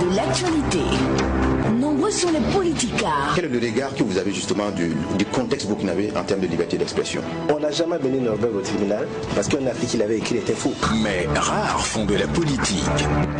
de l'actualité. Nombreux sont les politicards. Quel est le regard que vous avez justement du contexte burkinabé en termes de liberté d'expression? On n'a jamais mené Norberg au tribunal parce qu'un article qu'il avait écrit était faux. Mais rares font de la politique.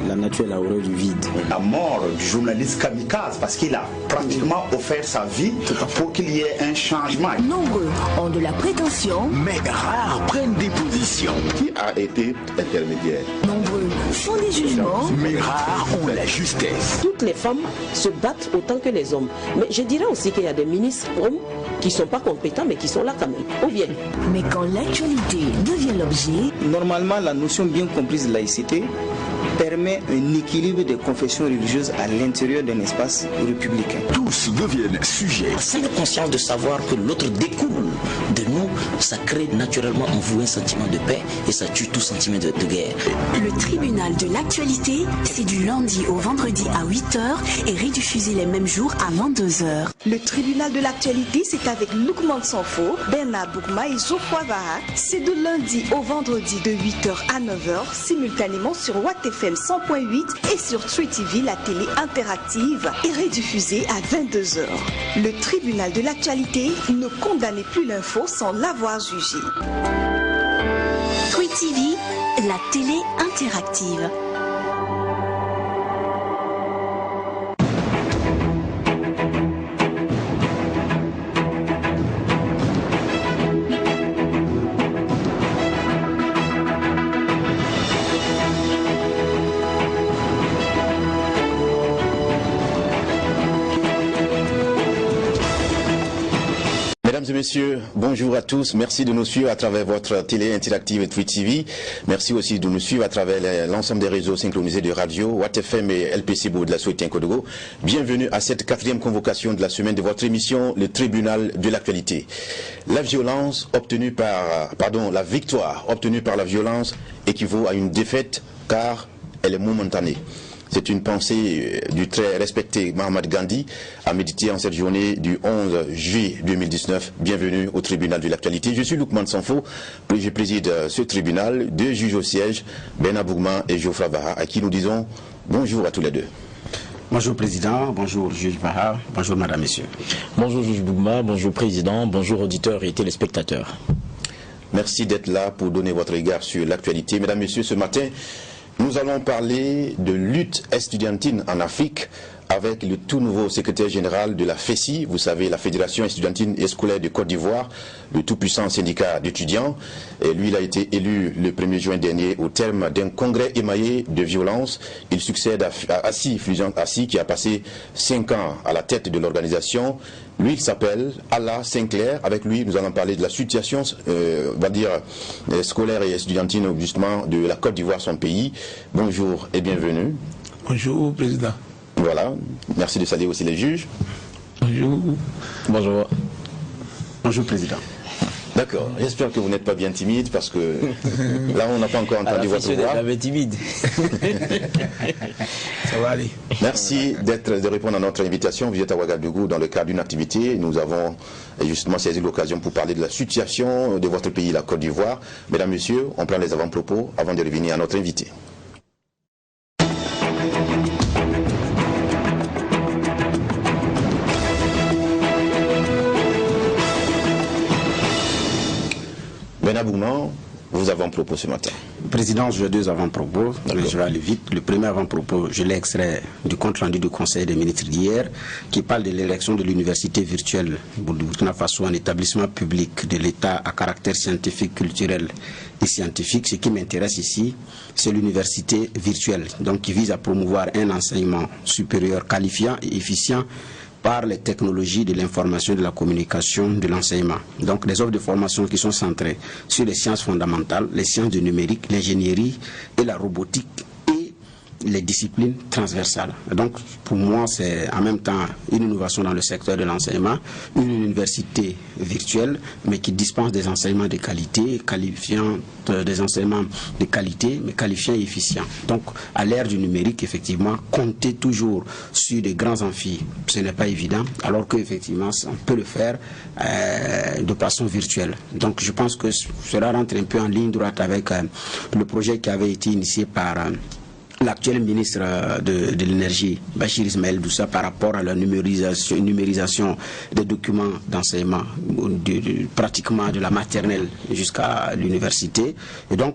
La nature est la horreur du vide. La mort du journaliste kamikaze parce qu'il a pratiquement offert sa vie pour qu'il y ait un changement. Nombreux ont de la prétention. Mais rares prennent des positions. Qui a été intermédiaire? Nombreux font des jugements. Mais rares ont la justesse. Toutes les femmes se battent autant que les hommes. Mais je dirais aussi qu'il y a des ministres hommes qui ne sont pas compétents mais qui sont là quand même. Ou bien. Mais quand l'actualité devient l'objet... Normalement, la notion bien comprise de laïcité permet un équilibre des confessions religieuses à l'intérieur d'un espace républicain. Tous deviennent sujets. Cette conscience de savoir que l'autre découle de nous, ça crée naturellement en vous un sentiment de paix et ça tue tout sentiment de guerre. Le tribunal de l'actualité, c'est du lundi au vendredi à 8h et rediffusé les mêmes jours à 22h. Le tribunal de l'actualité, c'est avec Loukman Sanfo, Bernard Boukma et Geoffroy Vaha. C'est de lundi au vendredi de 8h à 9h, simultanément sur Watt FM 100.8 et sur Tree TV, la télé interactive, et rediffusée à 22h. Le tribunal de l'actualité ne condamnait plus l'info sans l'avoir jugé. Tree TV, la télé interactive. Mesdames et messieurs, bonjour à tous. Merci de nous suivre à travers votre télé interactive Tree TV. Merci aussi de nous suivre à travers l'ensemble des réseaux synchronisés de radio, Watt FM et LPC de la Soutien Kodogo. Bienvenue à cette 4e convocation de la semaine de votre émission, le tribunal de l'actualité. La violence obtenue par, la victoire obtenue par la violence équivaut à une défaite car elle est momentanée. C'est une pensée du très respecté Mahatma Gandhi à méditer en cette journée du 11 juillet 2019. Bienvenue au tribunal de l'actualité. Je suis Loukman Sanfo, je préside ce tribunal, 2 juges au siège, Bernard Boukma et Geoffroy Vaha, à qui nous disons bonjour à tous les deux. Bonjour Président, bonjour Juge Vaha, bonjour Madame, Messieurs. Bonjour Juge Boukma, bonjour Président, bonjour auditeurs et téléspectateurs. Merci d'être là pour donner votre regard sur l'actualité. Mesdames, Messieurs, ce matin, nous allons parler de lutte estudiantine en Afrique avec le tout nouveau secrétaire général de la FESI, vous savez, la Fédération estudiantine et scolaire de Côte d'Ivoire, le tout-puissant syndicat d'étudiants. Et lui, il a été élu le 1er juin dernier au terme d'un congrès émaillé de violence. Il succède à Assi, qui a passé 5 ans à la tête de l'organisation. Lui, il s'appelle Allah Sinclair. Avec lui, nous allons parler de la situation, on va dire, scolaire et estudiantine, justement, de la Côte d'Ivoire, son pays. Bonjour et bienvenue. Bonjour, Président. Voilà, merci de saluer aussi les juges. Bonjour. Bonjour. Bonjour Président. D'accord, j'espère que vous n'êtes pas bien timide parce que là on n'a pas encore entendu votre voix. J'avais timide. Ça va aller. Merci de répondre à notre invitation. Vous êtes à Ouagadougou dans le cadre d'une activité. Nous avons justement saisi l'occasion pour parler de la situation de votre pays, la Côte d'Ivoire. Mesdames, Messieurs, on prend les avant-propos avant de revenir à notre invité. Bernard Boukma, vous avez un propos ce matin. Président, j'ai 2 avant-propos, mais je vais aller vite. Le premier avant-propos, je l'ai extrait du compte-rendu du Conseil des ministres d'hier, qui parle de l'élection de l'université virtuelle du Burkina Faso, un établissement public de l'État à caractère scientifique, culturel et scientifique. Ce qui m'intéresse ici, c'est l'université virtuelle, donc qui vise à promouvoir un enseignement supérieur qualifiant et efficient par les technologies de l'information, de la communication, de l'enseignement. Donc des offres de formation qui sont centrées sur les sciences fondamentales, les sciences du numérique, l'ingénierie et la robotique et les disciplines transversales. Donc pour moi c'est en même temps une innovation dans le secteur de l'enseignement, une université virtuelle mais qui dispense des enseignements de qualité, qualifiant des enseignements de qualité mais qualifiants et efficients. Donc à l'ère du numérique, effectivement, compter toujours sur des grands amphis, ce n'est pas évident, alors qu'effectivement on peut le faire de façon virtuelle. Donc je pense que cela rentre un peu en ligne droite avec le projet qui avait été initié par l'actuel ministre de l'énergie, Bachir Ismaël Doussa, par rapport à la numérisation des documents d'enseignement, pratiquement de la maternelle jusqu'à l'université. Et donc,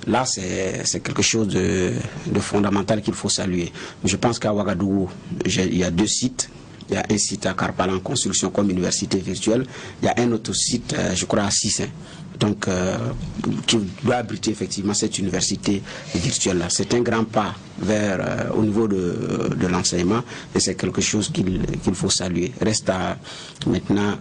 là, c'est quelque chose de fondamental qu'il faut saluer. Je pense qu'à Ouagadougou, il y a 2 sites. Il y a un site à Karpala en construction comme université virtuelle. Il y a un autre site, je crois, à Sissin. Donc, qui doit abriter effectivement cette université virtuelle-là. C'est un grand pas vers, au niveau de l'enseignement et c'est quelque chose qu'il faut saluer. Reste à maintenant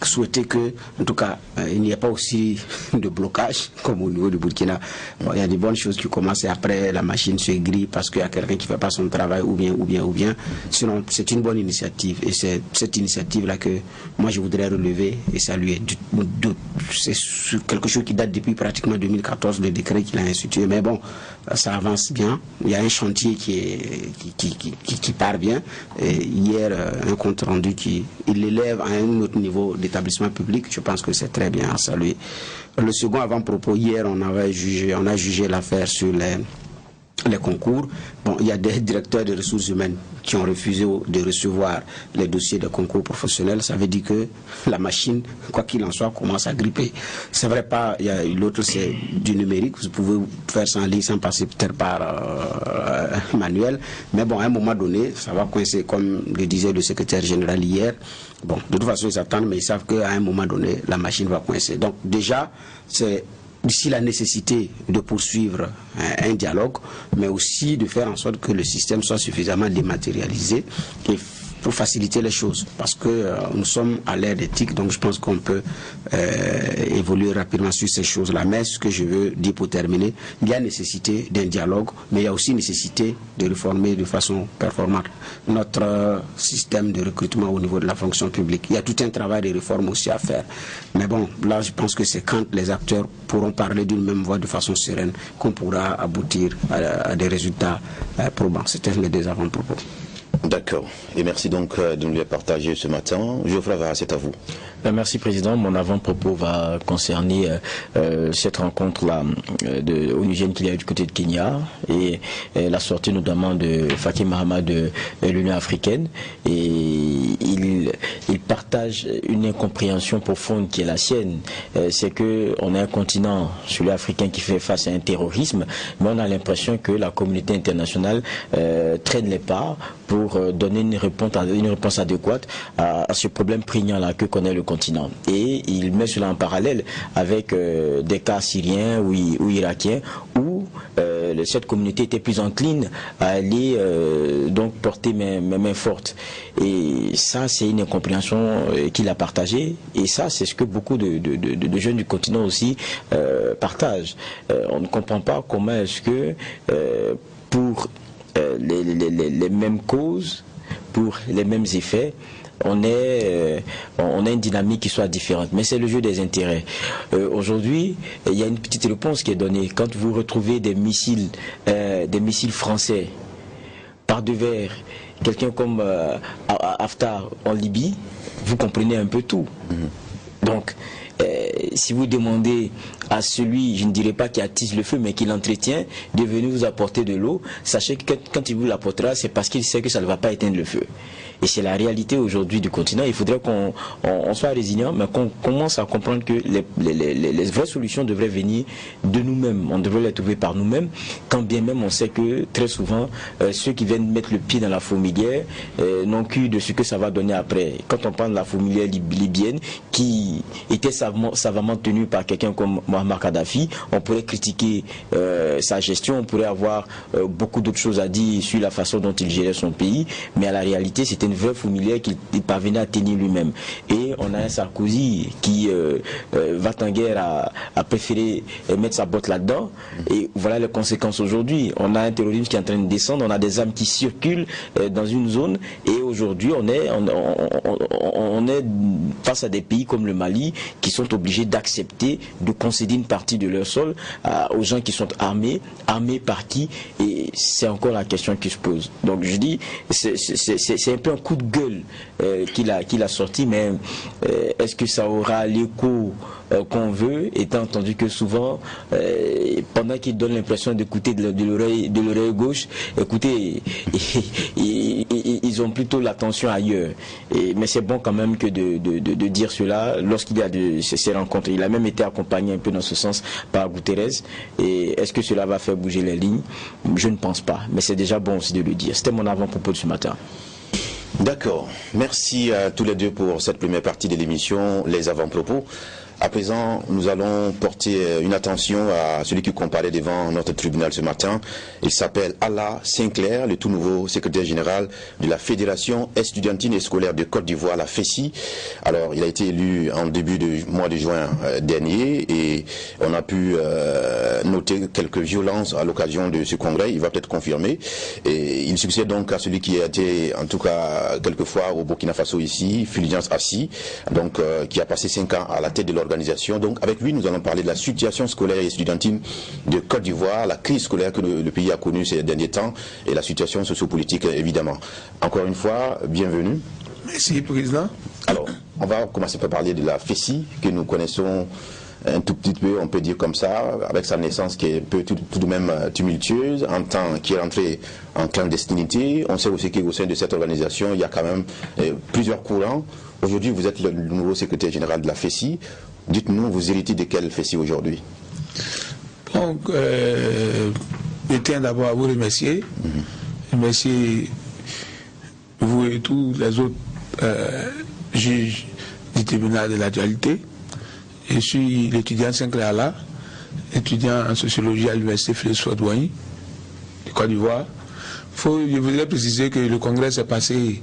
souhaiter que, en tout cas, il n'y ait pas aussi de blocage comme au niveau du Burkina. Bon, il y a des bonnes choses qui commencent et après la machine se grille parce qu'il y a quelqu'un qui ne fait pas son travail ou bien. Sinon, c'est une bonne initiative et c'est cette initiative-là que moi je voudrais relever et saluer. C'est quelque chose qui date depuis pratiquement 2014, le décret qu'il a institué. Mais bon, ça avance bien. Il y a un chantier qui part bien. Et hier, un compte rendu qui l'élève à un autre niveau d'établissement public, je pense que c'est très bien à saluer. Le second avant-propos, hier, on a jugé l'affaire sur les concours. Bon, il y a des directeurs de ressources humaines qui ont refusé de recevoir les dossiers de concours professionnels. Ça veut dire que la machine, quoi qu'il en soit, commence à gripper. C'est vrai pas, l'autre c'est du numérique, vous pouvez faire ça en ligne sans passer peut-être par manuel, mais bon, à un moment donné, ça va coincer, comme le disait le secrétaire général hier. Bon, de toute façon, ils attendent, mais ils savent qu'à un moment donné, la machine va coincer. Donc déjà, c'est ici la nécessité de poursuivre un dialogue, mais aussi de faire en sorte que le système soit suffisamment dématérialisé et pour faciliter les choses, parce que nous sommes à l'ère des TIC, donc je pense qu'on peut évoluer rapidement sur ces choses-là. Mais ce que je veux dire pour terminer, il y a nécessité d'un dialogue, mais il y a aussi nécessité de réformer de façon performante notre système de recrutement au niveau de la fonction publique. Il y a tout un travail de réforme aussi à faire. Mais bon, là je pense que c'est quand les acteurs pourront parler d'une même voix de façon sereine qu'on pourra aboutir à des résultats probants. C'était mes 2 avant-propos. D'accord. Et merci donc de nous les partager ce matin. Geoffroy Vara, c'est à vous. Merci Président. Mon avant-propos va concerner cette rencontre-là au Niger qu'il y a eu du côté de Kenya et la sortie notamment de Faki Mahamat de l'Union africaine. Et il partage une incompréhension profonde qui est la sienne. C'est qu'on a un continent, celui africain, qui fait face à un terrorisme, mais on a l'impression que la communauté internationale traîne les pas pour donner une réponse adéquate à ce problème prégnant-là que connaît le continent. Et il met cela en parallèle avec des cas syriens ou irakiens où cette communauté était plus encline à aller donc porter main forte. Et ça, c'est une incompréhension qu'il a partagée. Et ça, c'est ce que beaucoup de jeunes du continent aussi partagent. On ne comprend pas comment est-ce que pour les mêmes causes, pour les mêmes effets, on a une dynamique qui soit différente, mais c'est le jeu des intérêts. Aujourd'hui, il y a une petite réponse qui est donnée. Quand vous retrouvez des missiles français par devers quelqu'un comme Haftar en Libye, vous comprenez un peu tout. Donc, si vous demandez à celui, je ne dirais pas qui attise le feu, mais qui l'entretient, de venir vous apporter de l'eau, sachez que quand il vous l'apportera, c'est parce qu'il sait que ça ne va pas éteindre le feu. Et c'est la réalité aujourd'hui du continent. Il faudrait qu'on soit résilient, mais qu'on commence à comprendre que les vraies solutions devraient venir de nous-mêmes. On devrait les trouver par nous-mêmes, quand bien même on sait que très souvent, ceux qui viennent mettre le pied dans la fourmilière n'ont qu'u de ce que ça va donner après. Quand on parle de la fourmilière libyenne, qui était savamment tenue par quelqu'un comme Muammar Kadhafi, on pourrait critiquer sa gestion, on pourrait avoir beaucoup d'autres choses à dire sur la façon dont il gérait son pays, mais à la réalité, c'était une vraie fourmilière qu'il parvenait à tenir lui-même. Et on a un Sarkozy qui va-t-en-guerre a préféré mettre sa botte là-dedans, et voilà les conséquences aujourd'hui. On a un terrorisme qui est en train de descendre, on a des armes qui circulent dans une zone, et aujourd'hui on est face à des pays comme le Mali qui sont obligés d'accepter de concéder une partie de leur sol aux gens qui sont armés par qui, et c'est encore la question qui se pose. Donc je dis, c'est un peu un coup de gueule qu'il a sorti, mais est-ce que ça aura l'écho qu'on veut, étant entendu que souvent, pendant qu'ils donnent l'impression d'écouter de l'oreille gauche, écoutez, ils ont plutôt l'attention ailleurs. Mais c'est bon quand même que de dire cela lorsqu'il y a ces rencontres. Il a même été accompagné un peu dans ce sens par Guterres. Et est-ce que cela va faire bouger les lignes? Je ne pense pas. Mais c'est déjà bon aussi de le dire. C'était mon avant-propos de ce matin. D'accord. Merci à tous les deux pour cette première partie de l'émission, les avant-propos. À présent, nous allons porter une attention à celui qui comparait devant notre tribunal ce matin. Il s'appelle Alla Sinclair, le tout nouveau secrétaire général de la Fédération estudiantine et scolaire de Côte d'Ivoire, la FESI. Alors, il a été élu en début du mois de juin dernier et on a pu noter quelques violences à l'occasion de ce congrès. Il va peut-être confirmer. Et il succède donc à celui qui a été, en tout cas, quelquefois au Burkina Faso ici, Fulgence Assi, donc qui a passé 5 ans à la tête de l'organisation. Donc avec lui, nous allons parler de la situation scolaire et estudiantine de Côte d'Ivoire, la crise scolaire que le pays a connue ces derniers temps et la situation sociopolitique évidemment. Encore une fois, bienvenue. Merci, Président. Alors, on va commencer par parler de la FESI que nous connaissons un tout petit peu, on peut dire comme ça, avec sa naissance qui est un peu tout de même tumultueuse, en temps qui est rentrée en clandestinité. On sait aussi qu'au sein de cette organisation, il y a quand même plusieurs courants. Aujourd'hui, vous êtes le nouveau secrétaire général de la FESI. Dites-nous, vous héritez de quelle FESI aujourd'hui? Donc, je tiens d'abord à vous remercier. Remercier vous et tous les autres juges du tribunal de l'actualité. Je suis l'étudiant Sinclair Alla, étudiant en sociologie à l'université Félix Houphouët-Boigny de Côte d'Ivoire. Je voudrais préciser que le congrès s'est passé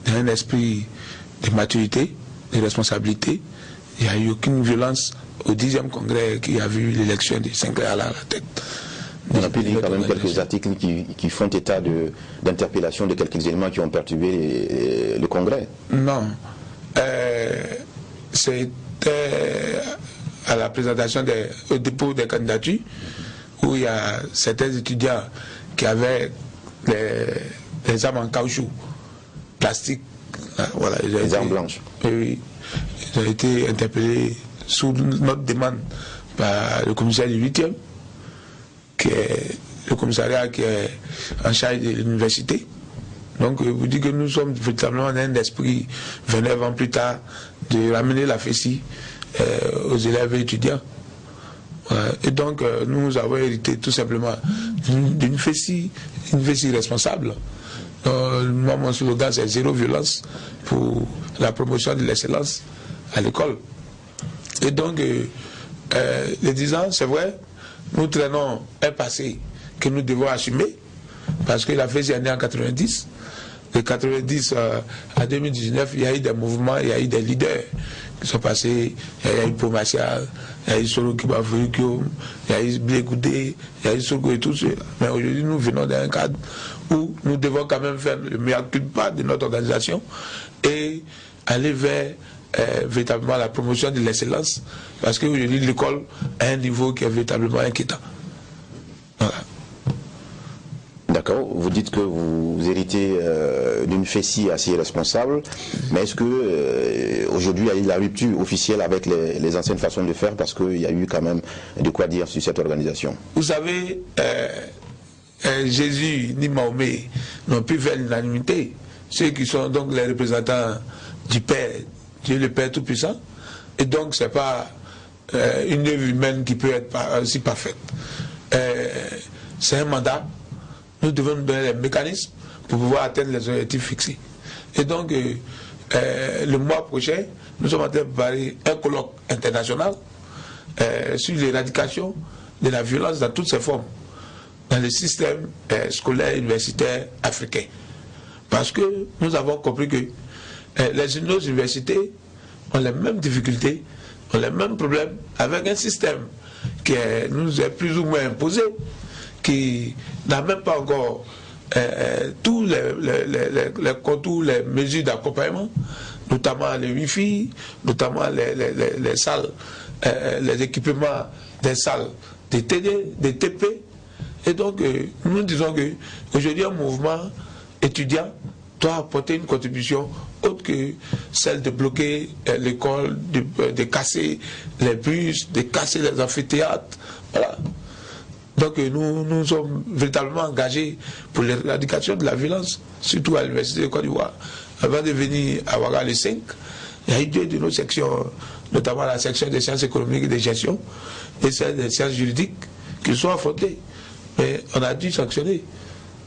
dans un esprit de maturité, de responsabilité. Il n'y a eu aucune violence au 10e congrès qui a vu l'élection de Sinclair Alla à la tête. On a pu lire quand même quelques articles qui font état d'interpellation de quelques éléments qui ont perturbé le congrès. Non. C'était à la présentation au dépôt des candidatures où il y a certains étudiants qui avaient des armes en caoutchouc, plastique. Voilà, les armes blanches. Oui, ils ont été interpellés sous notre demande par le commissaire du 8e, qui est le commissariat qui est en charge de l'université. Donc, je vous dis que nous sommes véritablement dans un esprit, 29 ans plus tard, de ramener la FESI aux élèves et étudiants. Voilà. Et donc, nous avons hérité tout simplement d'une FESI, une FESI responsable. Moi, mon slogan, c'est zéro violence pour la promotion de l'excellence à l'école. Et donc, les 10 ans, c'est vrai, nous traînons un passé que nous devons assumer, parce que la FESI est née en 90. De 90 à 2019, il y a eu des mouvements, il y a eu des leaders qui sont passés. Il y a eu Paul Martial, il y a eu Soro Kibafurikyo, il y a eu Blé Goudé, il y a eu Soko et tout cela. Mais aujourd'hui, nous venons d'un cadre où nous devons quand même faire le meilleur culpa de notre organisation et aller vers véritablement la promotion de l'excellence, parce qu'aujourd'hui, l'école a un niveau qui est véritablement inquiétant. Voilà. D'accord, vous dites que vous héritez d'une FESI assez responsable, mais est-ce que aujourd'hui il y a eu la rupture officielle avec les anciennes façons de faire, parce qu'il y a eu quand même de quoi dire sur cette organisation? Vous savez, Jésus ni Mahomet n'ont pu faire l'unanimité. Ceux qui sont donc les représentants du Père, Dieu le Père Tout-Puissant, et donc c'est pas une œuvre humaine qui peut être aussi parfaite. C'est un mandat. Nous devons nous donner les mécanismes pour pouvoir atteindre les objectifs fixés. Et donc, le mois prochain, nous sommes en train de préparer un colloque international sur l'éradication de la violence dans toutes ses formes dans le système scolaire et universitaire africain. Parce que nous avons compris que nos universités ont les mêmes difficultés, ont les mêmes problèmes avec un système qui nous est plus ou moins imposé, qui n'a même pas encore tous les contours, les mesures d'accompagnement, notamment les Wi-Fi, notamment les salles, les équipements des salles, des TD, des TP. Et donc, nous disons qu'aujourd'hui, un mouvement étudiant doit apporter une contribution autre que celle de bloquer l'école, de casser les bus, de casser les amphithéâtres. Voilà. Donc nous sommes véritablement engagés pour l'éradication de la violence, surtout à l'Université de Côte d'Ivoire. Avant de venir à Ouaga le 5, il y a eu 2 de nos sections, notamment la section des sciences économiques et de gestion et celle des sciences juridiques, qui sont affrontées. Mais on a dû sanctionner.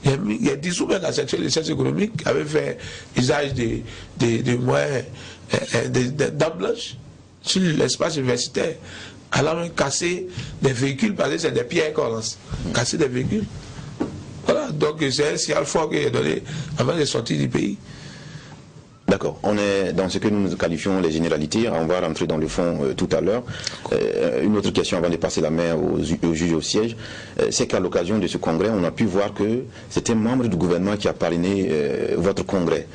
Il y a 10 sous la section des sciences économiques qui avait fait usage de moyens d'armes blanches sur l'espace universitaire, allant même casser des véhicules, parce que c'est des pierres qu'on lance. Casser des véhicules. Voilà, donc c'est un signal fort qui est donné avant de sortir du pays. D'accord. On est dans ce que nous qualifions les généralités. On va rentrer dans le fond tout à l'heure. Une autre question avant de passer la main aux juges au siège, c'est qu'à l'occasion de ce congrès, on a pu voir que c'était un membre du gouvernement qui a parrainé votre congrès.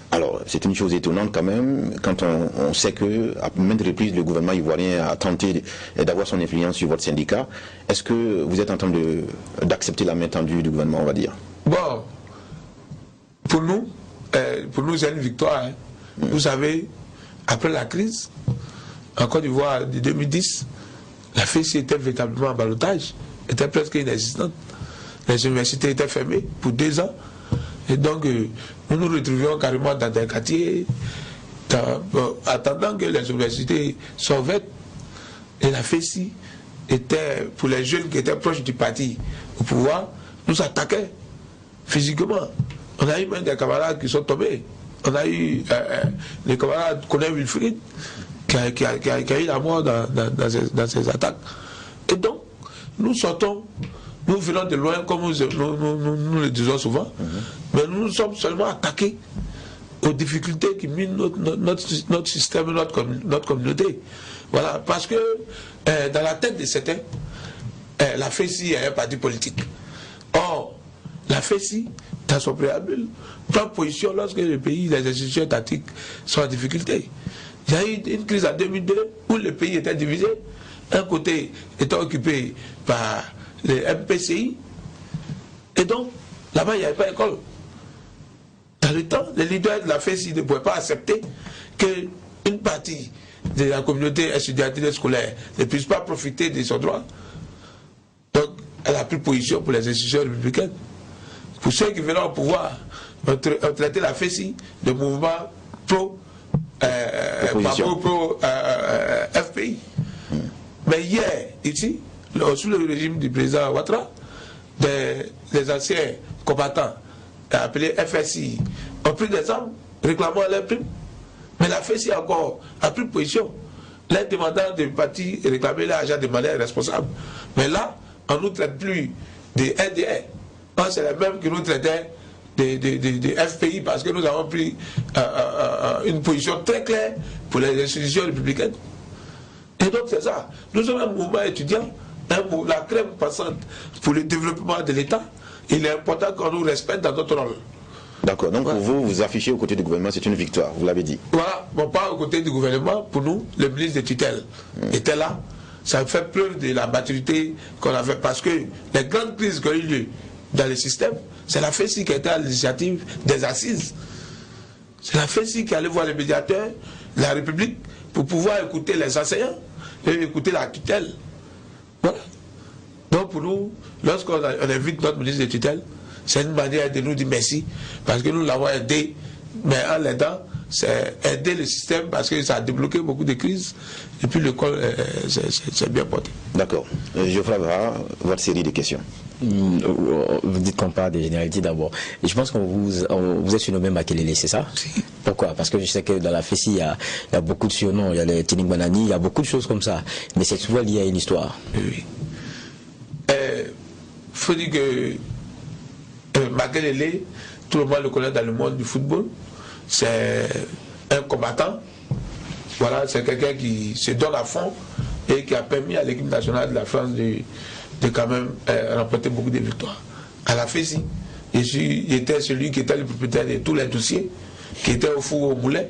Alors, c'est une chose étonnante quand même, quand on sait que à maintes reprises, le gouvernement ivoirien a tenté d'avoir son influence sur votre syndicat. Est-ce que vous êtes en train d'accepter la main tendue du gouvernement, on va dire? Bon, pour nous, c'est une victoire. Hein. Vous savez, après la crise, en Côte d'Ivoire de 2010, la FECI était véritablement en ballottage, était presque inexistante. Les universités étaient fermées pour 2 ans. Et donc, nous nous retrouvions carrément dans des quartiers, attendant que les universités soient ouvertes. Et la FECI était, pour les jeunes qui étaient proches du parti au pouvoir, nous attaquait physiquement. On a eu même des camarades qui sont tombés. On a eu les camarades Colin Wilfried qui a eu la mort dans ces attaques. Et donc, nous sortons, nous venons de loin, comme nous le disons souvent, mais nous sommes seulement attaqués aux difficultés qui minent notre système, notre communauté. Voilà, parce que dans la tête de certains, la FECI est un parti politique. Or, la FECI, dans son préambule, prend position lorsque le pays, les institutions étatiques sont en difficulté. Il y a eu une crise en 2002 où le pays était divisé. Un côté était occupé par les MPCI, et donc là-bas il n'y avait pas d'école. Dans le temps, les leaders de la FECI ne pouvaient pas accepter qu'une partie de la communauté étudiantine scolaire ne puisse pas profiter de son droit. Donc elle a pris position pour les institutions républicaines. Pour ceux qui venaient au pouvoir, on traitait la FECI de mouvement FPI. Mais hier, ici, sous le régime du président Ouattara, des anciens combattants appelés FSI ont pris des armes réclamant leurs primes. Mais la FECI encore a pris position. Les demandants des partis réclamaient l'argent de manière responsable. Mais là, on ne nous traite plus des NDR. C'est les mêmes qui nous traitaient des FPI parce que nous avons pris une position très claire pour les institutions républicaines. Et donc c'est ça. Nous sommes un mouvement étudiant, la crème passante pour le développement de l'État. Il est important qu'on nous respecte dans notre rôle. D'accord, donc pour vous, vous affichez aux côtés du gouvernement, c'est une victoire, vous l'avez dit. Voilà, bon, pas aux côtés du gouvernement, pour nous, le ministre de tutelle était là. Ça fait preuve de la maturité qu'on avait, parce que les grandes crises qui ont eu lieu dans le système, c'est la FECI qui a été à l'initiative des assises. C'est la FECI qui allait voir les médiateurs, la République, pour pouvoir écouter les enseignants et écouter la tutelle. Voilà. Donc pour nous, lorsqu'on invite notre ministre de tutelle, c'est une manière de nous dire merci, parce que nous l'avons aidé, mais en l'aidant, c'est aider le système, parce que ça a débloqué beaucoup de crises, et puis l'école, c'est bien porté. D'accord. Geoffroy Vahar, votre série de questions. Vous dites qu'on parle des généralités d'abord. Et je pense qu'on vous êtes surnommé Makelele, c'est ça? Pourquoi? Parce que je sais que dans la FECI, il y a beaucoup de surnoms, il y a les Tinik Banani, il y a beaucoup de choses comme ça. Mais c'est souvent lié à une histoire. Oui. Faut dire que Makelele, tout le monde le connaît dans le monde du football. C'est un combattant. Voilà, c'est quelqu'un qui se donne à fond et qui a permis à l'équipe nationale de la France de quand même remporter beaucoup de victoires. À la FECI, j'étais celui qui était le propriétaire de tous les dossiers, qui était au four au moulin,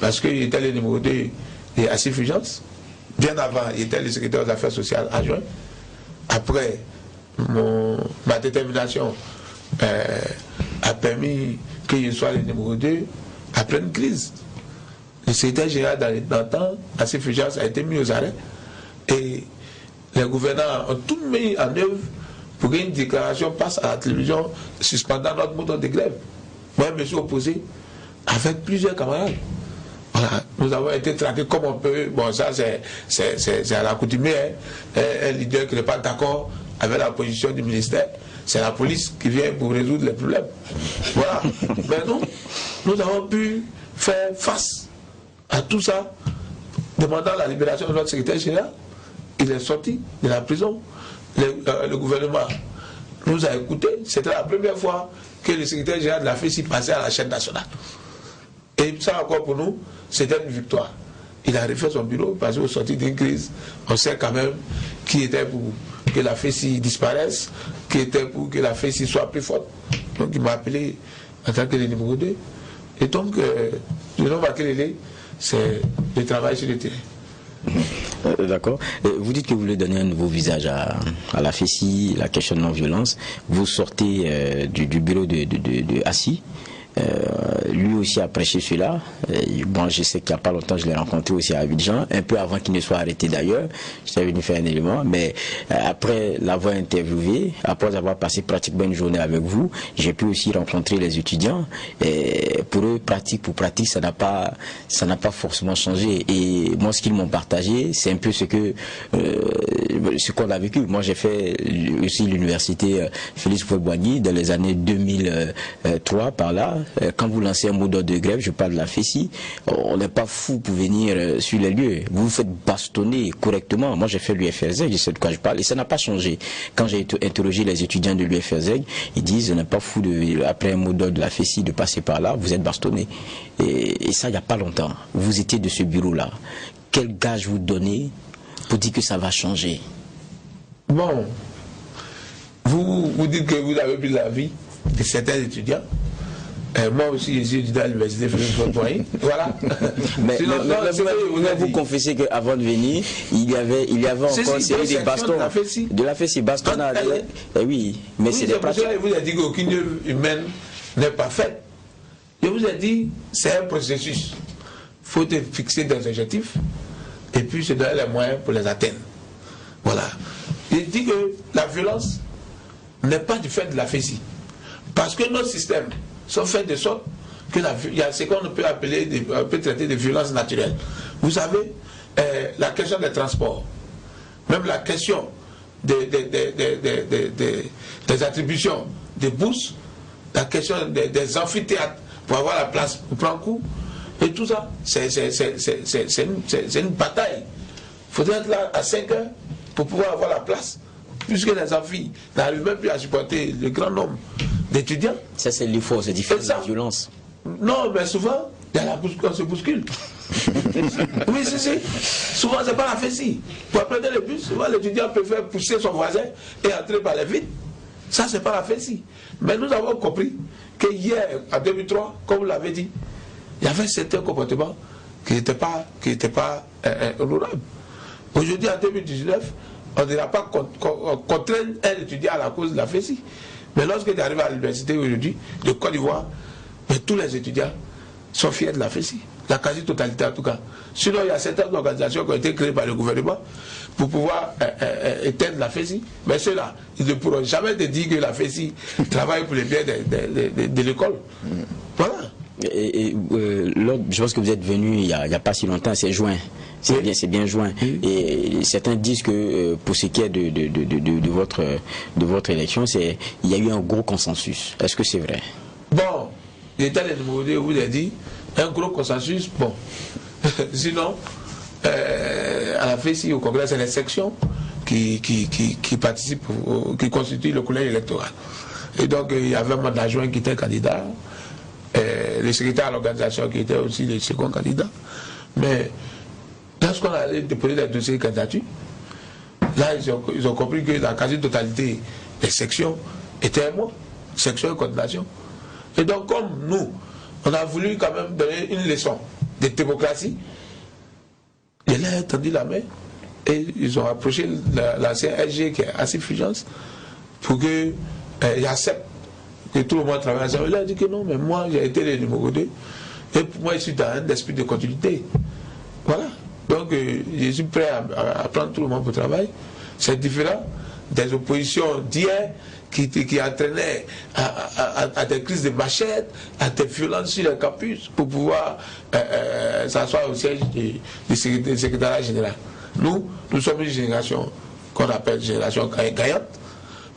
parce qu'il était le numéro 2 de Assif Fulgence. Bien avant, il était le secrétaire des affaires sociales adjoint. Après, ma détermination a permis que je sois le numéro 2 après une crise. Le secrétaire général dans le temps, assez Fulgence, a été mis aux arrêts. Et les gouvernants ont tout mis en œuvre pour qu'une déclaration passe à la télévision suspendant notre mode de grève. Moi, je me suis opposé avec plusieurs camarades. Voilà, nous avons été traqués comme on peut. Bon, ça, c'est à l'accoutumée. Hein. Un leader qui n'est pas d'accord avec la position du ministère, c'est la police qui vient pour résoudre les problèmes. Voilà. Mais nous avons pu faire face à tout ça, demandant la libération de notre secrétaire général. Il est sorti de la prison. Le gouvernement nous a écoutés. C'était la première fois que le secrétaire général de la FESI passait à la chaîne nationale. Et ça encore pour nous, c'était une victoire. Il a refait son bureau parce qu'au sorti d'une crise, on sait quand même qui était pour que la FESI disparaisse, qui était pour que la FESI soit plus forte. Donc il m'a appelé en tant que le numéro 2. Et donc, le nom Bakelele, c'est le travail sur le terrain. D'accord. Vous dites que vous voulez donner un nouveau visage à la FESI, la question de non-violence. Vous sortez du bureau de Assis. Lui aussi a prêché cela. Bon, je sais qu'il n'y a pas longtemps, je l'ai rencontré aussi à Abidjan, un peu avant qu'il ne soit arrêté d'ailleurs. J'étais venu faire un élément, mais après l'avoir interviewé, après avoir passé pratiquement une journée avec vous, j'ai pu aussi rencontrer les étudiants. Et pour eux, pratique pour pratique, ça n'a pas forcément changé. Et moi, ce qu'ils m'ont partagé, c'est un peu ce qu'on a vécu. Moi, j'ai fait aussi l'université Félix Houphouët-Boigny dans les années 2003 par là. Quand vous lancez un mot d'ordre de grève, je parle de la FESI, on n'est pas fou pour venir sur les lieux. Vous vous faites bastonner correctement. Moi, j'ai fait l'UFRZ, je sais de quoi je parle, et ça n'a pas changé. Quand j'ai interrogé les étudiants de l'UFRZ, ils disent, on n'est pas fou, après un mot d'ordre de la FESI, de passer par là, vous êtes bastonné. Et ça, il n'y a pas longtemps. Vous étiez de ce bureau-là. Quel gage vous donnez pour dire que ça va changer? Bon, vous dites que vous avez pris la vie de certains étudiants. Moi aussi, je suis étudiant à l'université Félix Houphouët-Boigny. Voilà. Mais vous confessez qu'avant de venir, il y avait encore des bastons. De la FESI, bastonnade. Oui, mais c'est des pratiques. Je vous ai dit qu'aucune œuvre humaine n'est pas faite. Je vous ai dit, c'est un processus. Il faut te fixer des objectifs et puis se donner les moyens pour les atteindre. Voilà. Je dis que la violence n'est pas du fait de la FESI. Parce que notre système sont faits de sorte que il y a ce qu'on peut appeler, on peut traiter de violence naturelle. Vous savez, la question des transports, même la question des attributions des bourses, la question des amphithéâtres pour avoir la place pour prendre cours, et tout ça, c'est une bataille. Il faudrait être là à 5 heures pour pouvoir avoir la place, puisque les amphis n'arrivent même plus à supporter le grand nombre d'étudiants. Ça, c'est l'effort, c'est différent de la violence. Non, mais souvent, il y a la bouscule, on se bouscule. Oui, c'est. Souvent, c'est pas la FESI. Pour prendre le bus, souvent, l'étudiant peut faire pousser son voisin et entrer par les vitres. Ça, c'est pas la FESI. Mais nous avons compris que hier, en 2003, comme vous l'avez dit, il y avait certains comportements qui n'étaient pas honorables. Aujourd'hui, en 2019, on ne va pas contraindre un étudiant à la cause de la FESI. Mais lorsque tu arrives à l'université aujourd'hui, de Côte d'Ivoire, tous les étudiants sont fiers de la FESI. La quasi-totalité en tout cas. Sinon, il y a certaines organisations qui ont été créées par le gouvernement pour pouvoir éteindre la FESI. Mais ceux-là, ils ne pourront jamais te dire que la FESI travaille pour le bien de l'école. Voilà. Je pense que vous êtes venu il n'y a pas si longtemps, c'est juin. C'est bien juin. Et certains disent que pour ce qui est de votre élection, il y a eu un gros consensus. Est-ce que c'est vrai? Bon, l'État des numéros 2 vous a dit un gros consensus. Bon, sinon, à la FESI, au Congrès, c'est les sections qui participent, qui constituent le collège électoral. Et donc, il y avait un adjoint qui était candidat, le secrétaire à l'organisation qui était aussi le second candidat. Mais lorsqu'on allait déposer des dossiers de candidature, là, ils ont compris que la quasi-totalité des sections étaient moi, section et coordination. Et donc, comme nous, on a voulu quand même donner une leçon de démocratie, ils ont tendu la main et ils ont approché l'ancien SG qui est assez Fulgence pour qu'il accepte que tout le monde travaille ensemble. Il a dit que non, mais moi j'ai été le numéro 2. Et pour moi, je suis dans un esprit de continuité. Voilà. Donc, je suis prêt à prendre tout le monde pour le travail. C'est différent des oppositions d'hier qui entraînaient à des crises de machettes, à des violences sur les campus pour pouvoir s'asseoir au siège du secrétariat général. Nous sommes une génération qu'on appelle génération gagnante,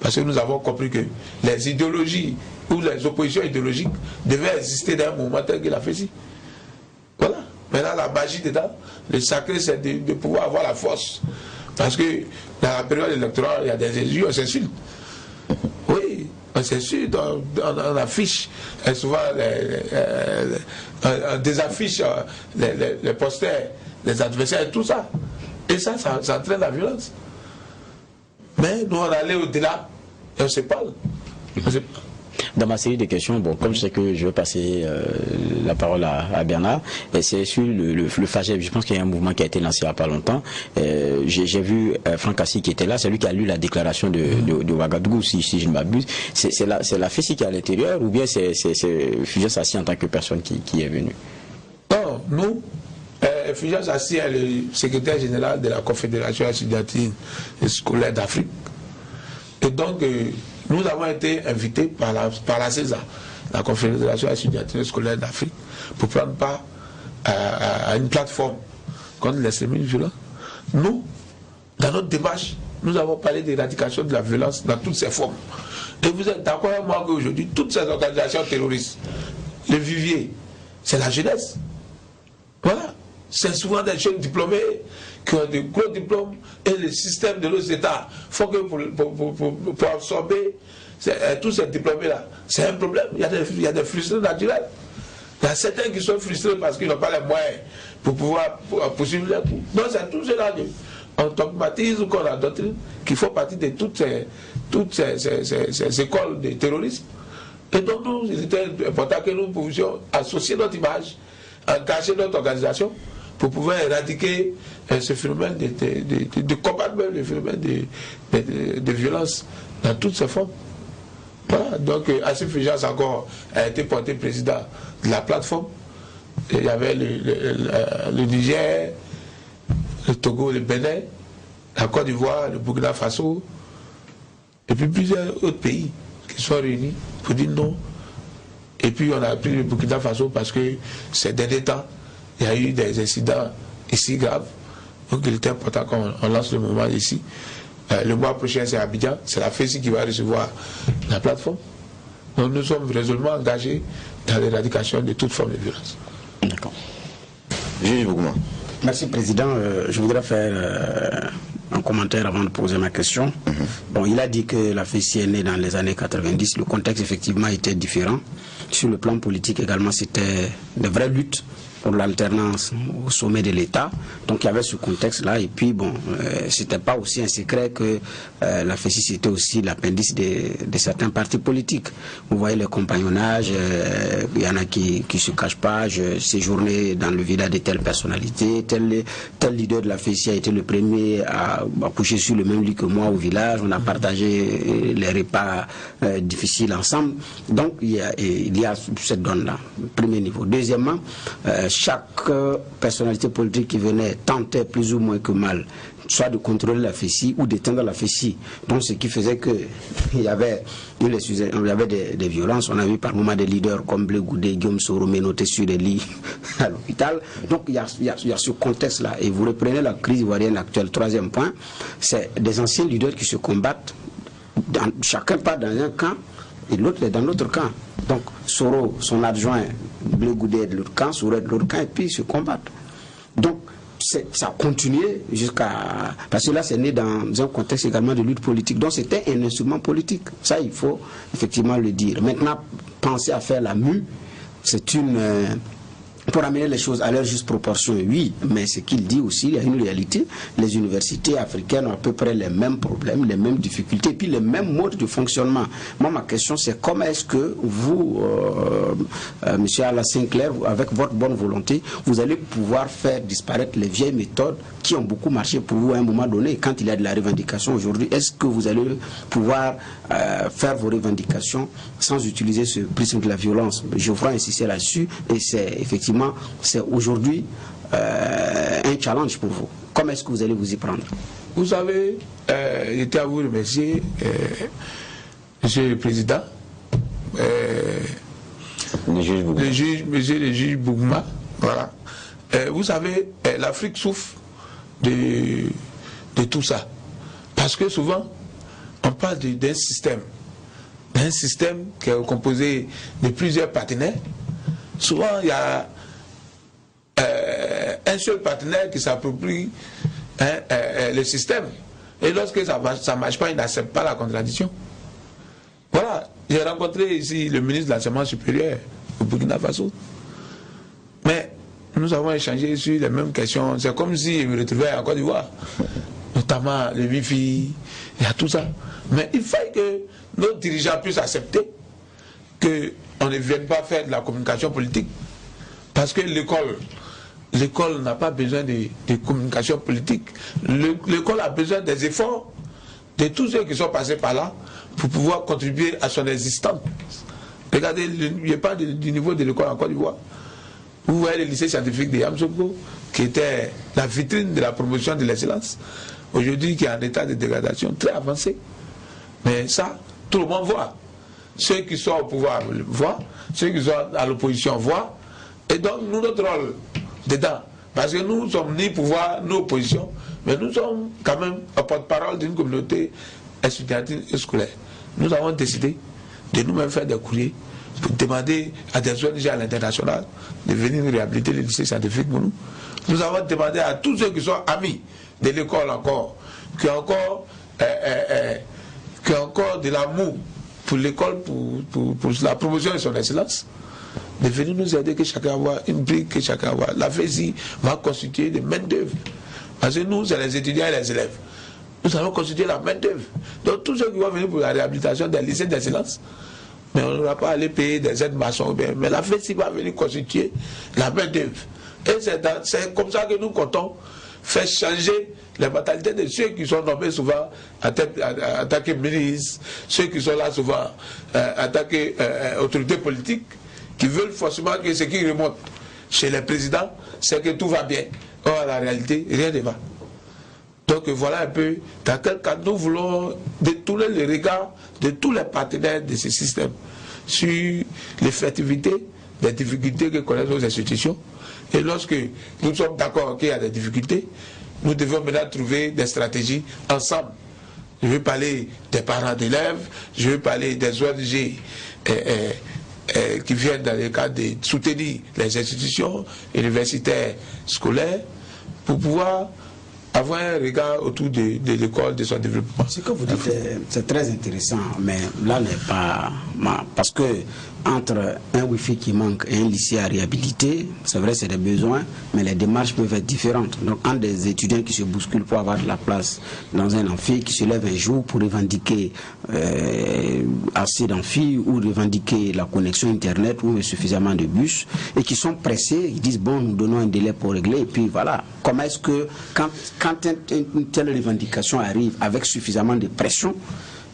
parce que nous avons compris que les idéologies ou les oppositions idéologiques devaient exister dans un mouvement tel que la FESI. Voilà. Maintenant, la magie dedans, le sacré, c'est de pouvoir avoir la force. Parce que dans la période électorale, il y a des injures, on s'insulte. Oui, on s'insulte, on affiche souvent, on désaffiche les posters, les adversaires et tout ça. Et ça entraîne la violence. Mais nous, on allait au-delà et on se parle. Dans ma série de questions, bon, comme je sais que je vais passer la parole à Bernard, c'est sur le FAGEP. Je pense qu'il y a un mouvement qui a été lancé il n'y a pas longtemps. J'ai vu Franck Assi qui était là, c'est lui qui a lu la déclaration de Ouagadougou, si je ne m'abuse. C'est la FESI qui est à l'intérieur, ou bien c'est Fujas Assi en tant que personne qui est venu? Non, nous, Fujas Assi est le secrétaire général de la Confédération étudiantine scolaire d'Afrique. Et donc, nous avons été invités par la CESA, la Confédération étudiantine scolaire d'Afrique, pour prendre part à une plateforme contre l'extrémisme violent. Nous, dans notre démarche, nous avons parlé d'éradication de la violence dans toutes ses formes. Et vous êtes d'accord avec moi qu'aujourd'hui, toutes ces organisations terroristes, le vivier, c'est la jeunesse. Voilà. C'est souvent des jeunes diplômés qui ont de gros diplômes et le système de nos États faut que pour absorber tous ces diplômés-là, c'est un problème. Il y a des frustrés naturels. Il y a certains qui sont frustrés parce qu'ils n'ont pas les moyens pour pouvoir poursuivre leurs cours. Donc c'est tout cela on dogmatise ou qu'on adoctrine qui font partie de toutes ces écoles de terrorisme. Et donc nous, il était important que nous pouvions associer notre image, engager notre organisation pour pouvoir éradiquer ce phénomène de combattre même le phénomène de violence dans toutes ses formes. Voilà. Donc Assi Fujas encore a été porté président de la plateforme. Et il y avait le Niger, le Togo, le Bénin, la Côte d'Ivoire, le Burkina Faso, et puis plusieurs autres pays qui sont réunis pour dire non. Et puis on a pris le Burkina Faso parce que ces derniers temps, il y a eu des incidents ici graves. Donc il était important qu'on lance le mouvement ici. Le mois prochain, c'est Abidjan. C'est la FESI qui va recevoir la plateforme. Donc nous sommes résolument engagés dans l'éradication de toute forme de violence. D'accord. Merci, Président. Je voudrais faire un commentaire avant de poser ma question. Bon, il a dit que la FESI est née dans les années 90. Le contexte, effectivement, était différent. Sur le plan politique également, c'était de vraies luttes pour l'alternance au sommet de l'État. Donc il y avait ce contexte-là. Et puis bon, c'était pas aussi un secret que la FESI c'était aussi l'appendice de certains partis politiques. Vous voyez le compagnonnage, il y en a qui se cachent pas. Je séjournais dans le village de telle personnalité, tel leader de la FESI a été le premier à coucher sur le même lit que moi au village. On a partagé les repas difficiles ensemble. Donc il y a cette donne-là, premier niveau. Deuxièmement, chaque personnalité politique qui venait tentait plus ou moins que mal soit de contrôler la FESI ou d'éteindre la FESI. Donc ce qui faisait qu'il y avait des violences. On a vu par moments des leaders comme Blé Goudé, Guillaume Soro menottés sur des lits à l'hôpital. Donc il y a ce contexte-là. Et vous reprenez la crise ivoirienne actuelle. Troisième point, c'est des anciens leaders qui se combattent. Chacun part dans un camp et l'autre est dans l'autre camp. Donc Soro, son adjoint, Blé Goudé est de l'autre camp, Soro est de l'autre camp, et puis ils se combattent. Donc ça a continué jusqu'à... Parce que là, c'est né dans un contexte également de lutte politique. Donc c'était un instrument politique. Ça, il faut effectivement le dire. Maintenant, penser à faire la mue, c'est une pour amener les choses à leur juste proportion, oui, mais ce qu'il dit aussi, il y a une réalité. Les universités africaines ont à peu près les mêmes problèmes, les mêmes difficultés, et puis les mêmes modes de fonctionnement. Moi, ma question, c'est comment est-ce que vous, monsieur Alassane Claire, avec votre bonne volonté, vous allez pouvoir faire disparaître les vieilles méthodes qui ont beaucoup marché pour vous à un moment donné, quand il y a de la revendication aujourd'hui. Est-ce que vous allez pouvoir faire vos revendications sans utiliser ce prisme de la violence? Je voudrais insister là-dessus, et c'est effectivement c'est aujourd'hui un challenge pour vous. Comment est-ce que vous allez vous y prendre? Vous savez, j'étais à vous remercier, Monsieur le Président, Monsieur le juge Bougma. Voilà. Vous savez, l'Afrique souffre de tout ça. Parce que souvent, on parle d'un système qui est composé de plusieurs partenaires. Souvent, il y a un seul partenaire qui s'approprie le système. Et lorsque ça ne marche pas, il n'accepte pas la contradiction. Voilà. J'ai rencontré ici le ministre de l'Enseignement supérieur au Burkina Faso. Mais nous avons échangé sur les mêmes questions. C'est comme si je me retrouvais en Côte d'Ivoire. Notamment le Wi-Fi, il y a tout ça. Mais il faut que nos dirigeants puissent accepter qu'on ne vienne pas faire de la communication politique. Parce que l'école n'a pas besoin de communication politique. L'école a besoin des efforts de tous ceux qui sont passés par là pour pouvoir contribuer à son existence. Regardez, je parle du niveau de l'école en Côte d'Ivoire. Vous voyez le lycée scientifique de Yamoussoukro, qui était la vitrine de la promotion de l'excellence, aujourd'hui qui est en état de dégradation très avancé. Mais ça, tout le monde voit. Ceux qui sont au pouvoir voient, ceux qui sont à l'opposition voient. Et donc, nous, notre rôle dedans, parce que nous ne sommes ni pouvoir, ni opposition, mais nous sommes quand même un porte-parole d'une communauté estudiantine et scolaire. Nous avons décidé de nous-mêmes faire des courriers pour demander à des ONG à l'international de venir réhabiliter le lycée scientifique pour nous. Nous avons demandé à tous ceux qui sont amis de l'école encore, qui ont encore de l'amour pour l'école, pour la promotion de son excellence, de venir nous aider, que chacun avoir une brique, que chacun avoir. La FESI va constituer des main-d'œuvre. Parce que nous, c'est les étudiants et les élèves. Nous allons constituer la main-d'œuvre. Donc, tous ceux qui vont venir pour la réhabilitation des lycées d'excellence, mais on ne va pas aller payer des aides maçons, mais la FESI va venir constituer la main-d'œuvre. Et c'est comme ça que nous comptons faire changer les mentalités de ceux qui sont nommés souvent attaquer ministres, ceux qui sont là souvent attaquer autorités politiques, qui veulent forcément que ce qui remonte chez les présidents, c'est que tout va bien. Or, la réalité, rien ne va. Donc voilà un peu dans quel cas nous voulons détourner le regard de tous les partenaires de ce système sur l'effectivité des difficultés que connaissent nos institutions. Et lorsque nous sommes d'accord qu'il y a des difficultés, nous devons maintenant trouver des stratégies ensemble. Je veux parler des parents d'élèves, je veux parler des ONG qui viennent dans le cadre de soutenir les institutions universitaires scolaires pour pouvoir avoir un regard autour de l'école, de son développement. Ce que vous dites, c'est très intéressant, mais là n'est pas... Parce que entre un Wi-Fi qui manque et un lycée à réhabiliter, c'est vrai, c'est des besoins, mais les démarches peuvent être différentes. Donc, entre des étudiants qui se bousculent pour avoir de la place dans un amphi, qui se lèvent un jour pour revendiquer assez d'amphi ou revendiquer la connexion Internet ou suffisamment de bus, et qui sont pressés, ils disent, bon, nous donnons un délai pour régler, et puis voilà. Comment est-ce que, quand une telle revendication arrive avec suffisamment de pression,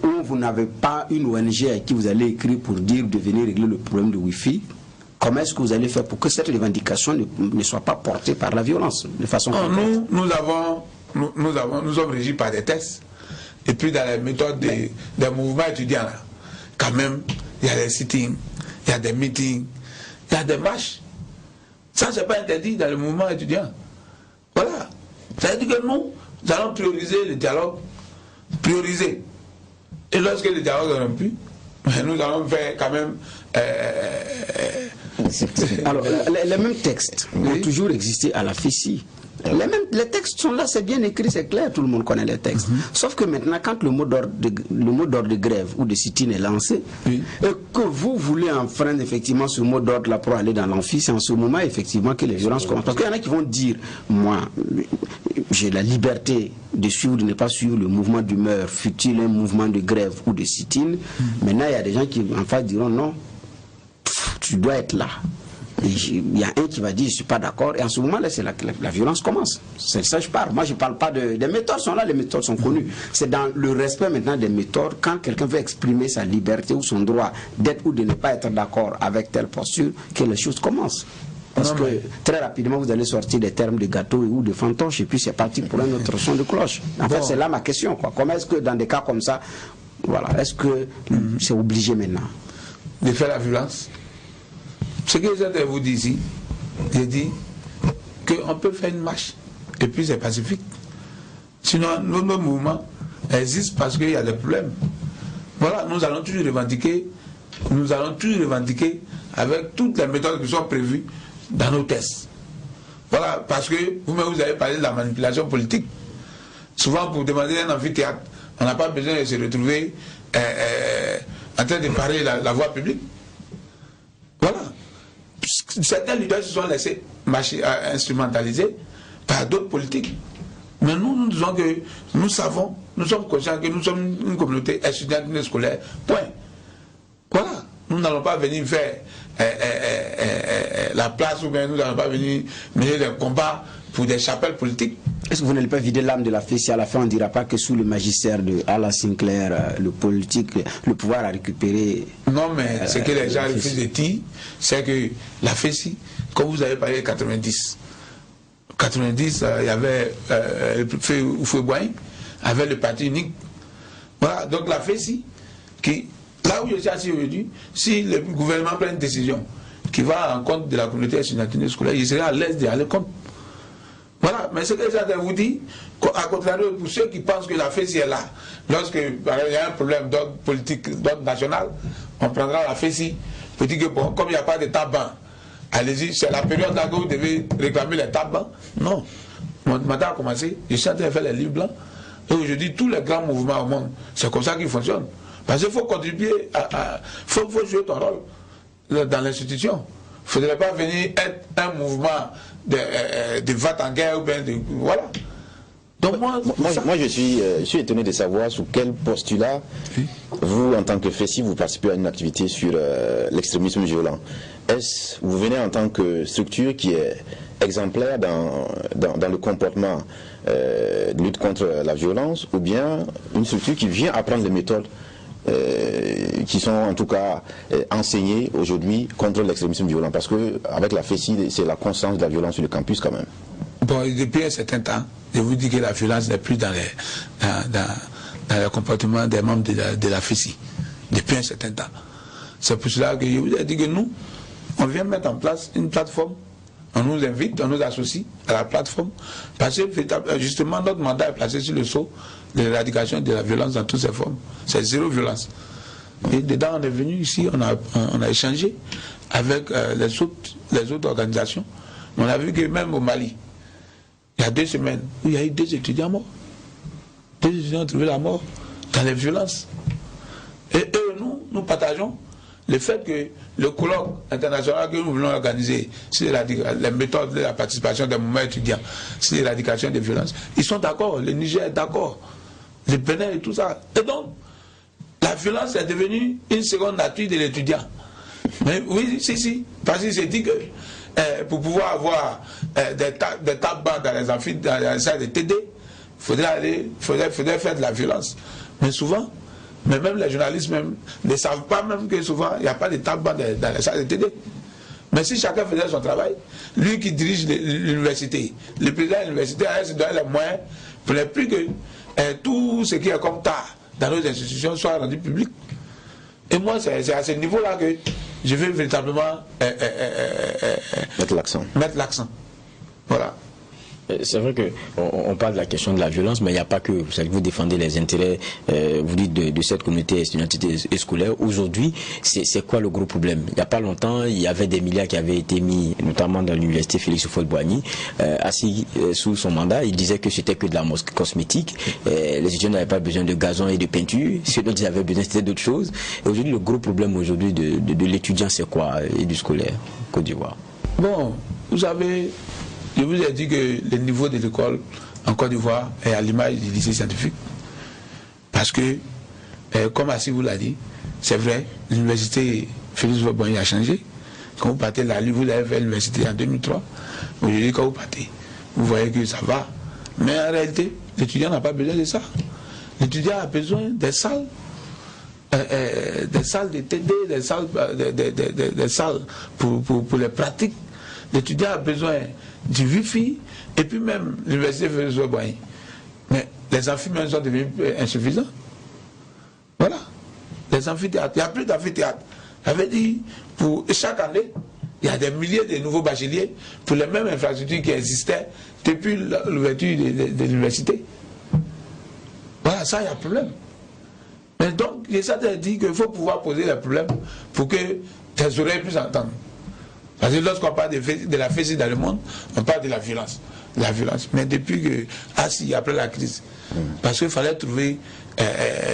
où vous n'avez pas une ONG à qui vous allez écrire pour dire de venir régler le problème de Wi-Fi, comment est-ce que vous allez faire pour que cette revendication ne soit pas portée par la violence de façon nous sommes régis par des tests. Et puis dans les méthodes des mouvements étudiants, là, quand même, il y a des sittings, il y a des meetings, il y a des marches. Ça, c'est pas interdit dans le mouvement étudiant. Voilà. Ça veut dire que nous allons prioriser le dialogue, prioriser. Et lorsque le dialogue est rompu, nous allons faire quand même... Alors, les mêmes textes ont toujours existé à la FESI. Les textes sont là, c'est bien écrit, c'est clair, tout le monde connaît les textes. Sauf que maintenant, quand le mot d'ordre de grève ou de sit-in est lancé, et que vous voulez enfreindre effectivement ce mot d'ordre-là pour aller dans l'amphi, c'est en ce moment effectivement que les violences commencent. Parce qu'il y en a qui vont dire, moi, j'ai la liberté de suivre ou de ne pas suivre le mouvement d'humeur, fut-il un mouvement de grève ou de sit-in. Maintenant, il y a des gens qui en face diront non, tu dois être là. Et il y a un qui va dire je ne suis pas d'accord, et en ce moment là c'est la violence commence. C'est ça que je parle. Moi je ne parle pas des méthodes sont là, les méthodes sont connues. C'est dans le respect maintenant des méthodes, quand quelqu'un veut exprimer sa liberté ou son droit d'être ou de ne pas être d'accord avec telle posture, que les choses commencent. Parce que très rapidement vous allez sortir des termes de gâteau ou de fantoche, et puis c'est parti pour un autre son de cloche. En fait c'est là ma question, quoi. Comment est-ce que dans des cas comme ça, voilà, est-ce que c'est obligé maintenant de faire la violence? Ce que je vous dis ici, j'ai dit qu'on peut faire une marche et puis c'est pacifique. Sinon, notre mouvement existe parce qu'il y a des problèmes. Voilà, nous allons toujours revendiquer avec toutes les méthodes qui sont prévues dans nos tests. Voilà, parce que vous-même vous avez parlé de la manipulation politique. Souvent, pour demander un amphithéâtre, on n'a pas besoin de se retrouver en train de parler la voie publique. Voilà. Certains leaders se sont laissés instrumentaliser par d'autres politiques. Mais nous disons que nous savons, nous sommes conscients que nous sommes une communauté étudiante scolaire. Point. Voilà. Nous n'allons pas venir faire la place, ou bien nous n'allons pas venir mener des combats pour des chapelles politiques. Est-ce que vous n'allez pas vider l'âme de la fée si à la fin on ne dira pas que sous le magistère de Ala Sinclair, le politique, le pouvoir a récupéré... Non, mais ce que les gens refusent de dire, c'est que la FESI, comme vous avez parlé de 90, il y avait le Foué-Boigny, avec le parti unique. Voilà, donc la FESI, qui, là où je suis assis aujourd'hui, si le gouvernement prend une décision qui va à l'encontre de la communauté étudiantine scolaire, il serait à l'aise d'y aller contre. Voilà, mais ce que j'ai à vous dire, à contrario pour ceux qui pensent que la FESI est là, lorsque il y a un problème d'ordre politique, d'ordre national, on prendra la FESI, pour dire que bon, comme il n'y a pas de tabac, allez-y, c'est la période là que vous devez réclamer les tabacs. Non. Mon mandat a commencé, je suis en train de faire les livres blancs, et aujourd'hui, tous les grands mouvements au monde, c'est comme ça qu'ils fonctionnent. Parce qu'il faut contribuer faut jouer ton rôle dans l'institution. Il ne faudrait pas venir être un mouvement de va en guerre ou bien de... Voilà. Donc moi je suis étonné de savoir sous quel postulat vous, en tant que FESI, vous participez à une activité sur l'extrémisme violent. Est-ce vous venez en tant que structure qui est exemplaire dans le comportement de lutte contre la violence, ou bien une structure qui vient apprendre les méthodes qui sont en tout cas enseignées aujourd'hui contre l'extrémisme violent? Parce que avec la FESI, c'est la constance de la violence sur le campus quand même. Bon, depuis un certain temps, je vous dis que la violence n'est plus dans le comportement des membres de la FESI. Depuis un certain temps. C'est pour cela que je vous ai dit que nous, on vient mettre en place une plateforme. On nous invite, on nous associe à la plateforme, parce que justement notre mandat est placé sur le sceau de l'éradication de la violence dans toutes ses formes. C'est zéro violence. Et dedans, on est venu ici, on a échangé avec les autres organisations. On a vu que même au Mali, il y a 2 semaines, où il y a eu 2 étudiants morts. 2 étudiants ont trouvé la mort dans les violences. Et eux, nous partageons le fait que le colloque international que nous voulons organiser sur les méthodes de la participation des mouvements étudiants, sur l'éradication des violences, ils sont d'accord, le Niger est d'accord, le Bénin et tout ça. Et donc, la violence est devenue une seconde nature de l'étudiant. Mais oui, si, parce qu'il s'est dit que pour pouvoir avoir des tabacs dans les amphithéâtres, dans les salles de TD, il faudrait faire de la violence. Mais souvent, mais même les journalistes ne savent pas même que souvent il n'y a pas de tabac dans les salles de TD. Mais si chacun faisait son travail, lui qui dirige l'université, le président de l'université, se donne les moyens pour ne plus que tout ce qui est comme tard dans nos institutions soit rendu public. Et moi, c'est à ce niveau-là que je veux véritablement mettre l'accent. Voilà. C'est vrai qu'on parle de la question de la violence, mais il n'y a pas que. Vous savez, vous défendez les intérêts, vous dites, de cette communauté étudiantine et scolaire. Aujourd'hui, c'est quoi le gros problème? Il n'y a pas longtemps, il y avait des milliards qui avaient été mis, notamment dans l'université Félix Houphouët-Boigny, assis sous son mandat. Il disait que c'était que de la cosmétique. Les étudiants n'avaient pas besoin de gazon et de peinture. Ce dont ils avaient besoin, c'était d'autres choses. Et aujourd'hui, le gros problème aujourd'hui de l'étudiant, c'est quoi? Et du scolaire, Côte d'Ivoire? Bon, vous savez, je vous ai dit que le niveau de l'école en Côte d'Ivoire est à l'image du lycée scientifique. Parce que, comme Assis vous l'a dit, c'est vrai, l'université Félix Houphouët-Boigny a changé. Quand vous partez là, vous avez fait l'université en 2003. Aujourd'hui, quand vous partez, vous voyez que ça va. Mais en réalité, l'étudiant n'a pas besoin de ça. L'étudiant a besoin des salles de TD, des salles pour les pratiques. L'étudiant a besoin du Wi-Fi et puis même l'université Félix Houphouët-Boigny. Mais les amphithéâtres sont devenus insuffisants. Voilà. Les amphithéâtres. Il n'y a plus d'amphithéâtre. J'avais dit, pour chaque année, il y a des milliers de nouveaux bacheliers pour les mêmes infrastructures qui existaient depuis l'ouverture de l'université. Voilà, ça, il y a un problème. Mais donc, ça te dit qu'il faut pouvoir poser les problèmes pour que tes oreilles puissent entendre. Parce que lorsqu'on parle de la fessée dans le monde, on parle de la violence. Mais depuis que, après la crise, parce qu'il fallait trouver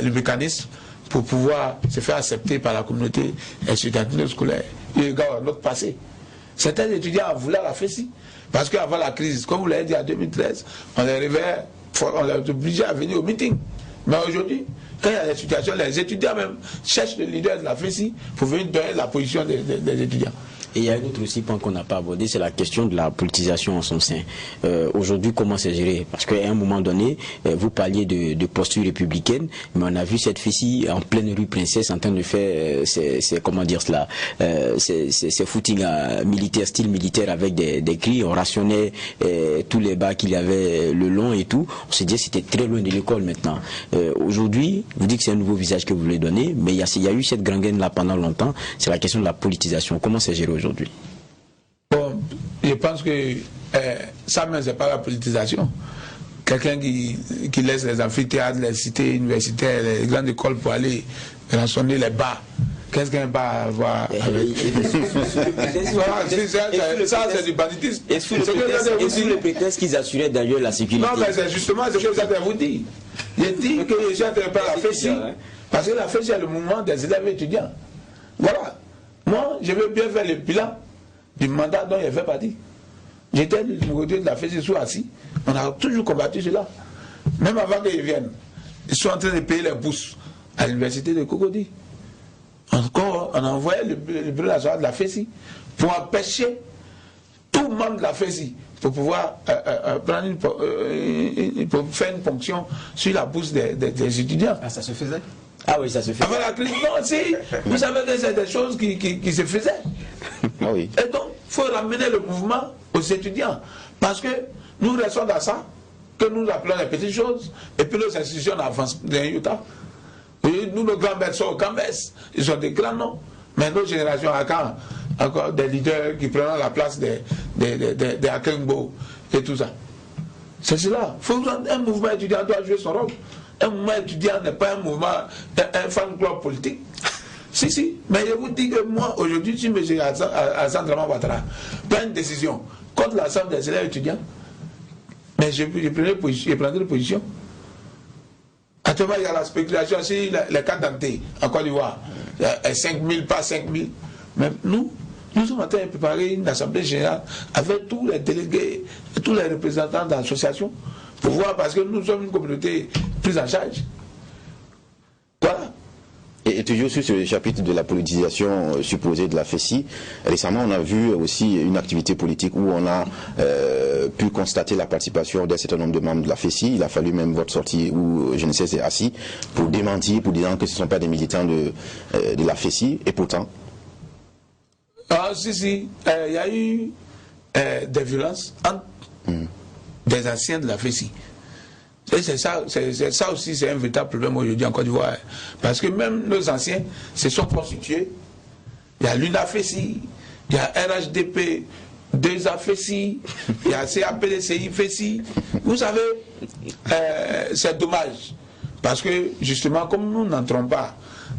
le mécanisme pour pouvoir se faire accepter par la communauté étudiantine scolaire. Et regarde notre passé. Certains étudiants voulaient la fessée. Parce qu'avant la crise, comme vous l'avez dit en 2013, on les obligeait à venir au meeting. Mais aujourd'hui, quand il y a des situations, les étudiants même cherchent le leader de la FESI pour venir donner la position des étudiants. Et il y a un autre aussi point qu'on n'a pas abordé, c'est la question de la politisation en son sein. Aujourd'hui, comment c'est géré? Parce qu'à un moment donné, vous parliez de posture républicaine, mais on a vu cette fille en pleine rue Princesse en train de faire, comment dire cela, ces footings militaires, style militaire avec des cris. On rationnait tous les bas qu'il y avait le long et tout. On s'est dit que c'était très loin de l'école maintenant. Aujourd'hui, vous dites que c'est un nouveau visage que vous voulez donner, mais il y a eu cette gangrène là pendant longtemps. C'est la question de la politisation. Comment c'est géré aujourd'hui? Bon, je pense que ça même c'est pas la politisation. Quelqu'un qui laisse les amphithéâtres, les cités universitaires, les grandes écoles pour aller rançonner les bars. Qu'est-ce qu'un bar va avec? Ça c'est du banditisme. Et sous le prétexte qu'ils assuraient d'ailleurs la sécurité. Non, mais c'est justement ce que je vais vous dire. Je dis que je suis en train de faire la FESI, parce que la FESI est le mouvement des élèves étudiants. Voilà. Moi, je veux bien faire le bilan du mandat dont il fait partie. J'étais du côté de la FESI sous assis. On a toujours combattu cela. Même avant qu'ils viennent. Ils sont en train de payer les bourses à l'université de Cocody. Encore, on a envoyé le bureau national de la FESI pour empêcher tout membre de la FESI pour pouvoir pour faire une ponction sur la bourse des étudiants. Ah, ça se faisait? Ah oui, ça se fait. Avant la crise, non, si. Vous savez que c'est des choses qui se faisaient. Ah oui. Et donc, il faut ramener le mouvement aux étudiants. Parce que nous restons dans ça, que nous appelons les petites choses, et puis nos institutions avancent d'un Utah. Et nous, nos grands-mères sont au Cambès. Ils sont des grands noms. Mais nos générations, encore des leaders qui prennent la place des Akengbo et tout ça. C'est cela. Un mouvement étudiant doit jouer son rôle. Un mouvement étudiant n'est pas un mouvement, un fan club politique. Si. Mais je vous dis que moi, aujourd'hui, si M. Alassane Dramane Ouattara prend une décision contre l'ensemble des élèves étudiants, mais je prendrai position. Actuellement, il y a la spéculation sur les cartes d'identité en Côte d'Ivoire. 5 000, pas 5 000. Mais nous sommes en train de préparer une assemblée générale avec tous les délégués, tous les représentants d'associations pour voir, parce que nous sommes une communauté prise en charge. Voilà. Et toujours sur ce chapitre de la politisation supposée de la FESI, récemment on a vu aussi une activité politique où on a pu constater la participation d'un certain nombre de membres de la FESI. Il a fallu même votre sortie où je ne sais c'est assis pour démentir, pour dire que ce ne sont pas des militants de la FESI, et pourtant. Ah si, il y a eu des violences entre des anciens de la FESI. Et c'est ça aussi, c'est un véritable problème aujourd'hui en Côte d'Ivoire. Parce que même nos anciens se sont constitués. Il y a l'UNAFESI, il y a RHDP, 2 a fait ci, il y a CAPDCI fait ci. Vous savez, c'est dommage. Parce que, justement, comme nous n'entrons pas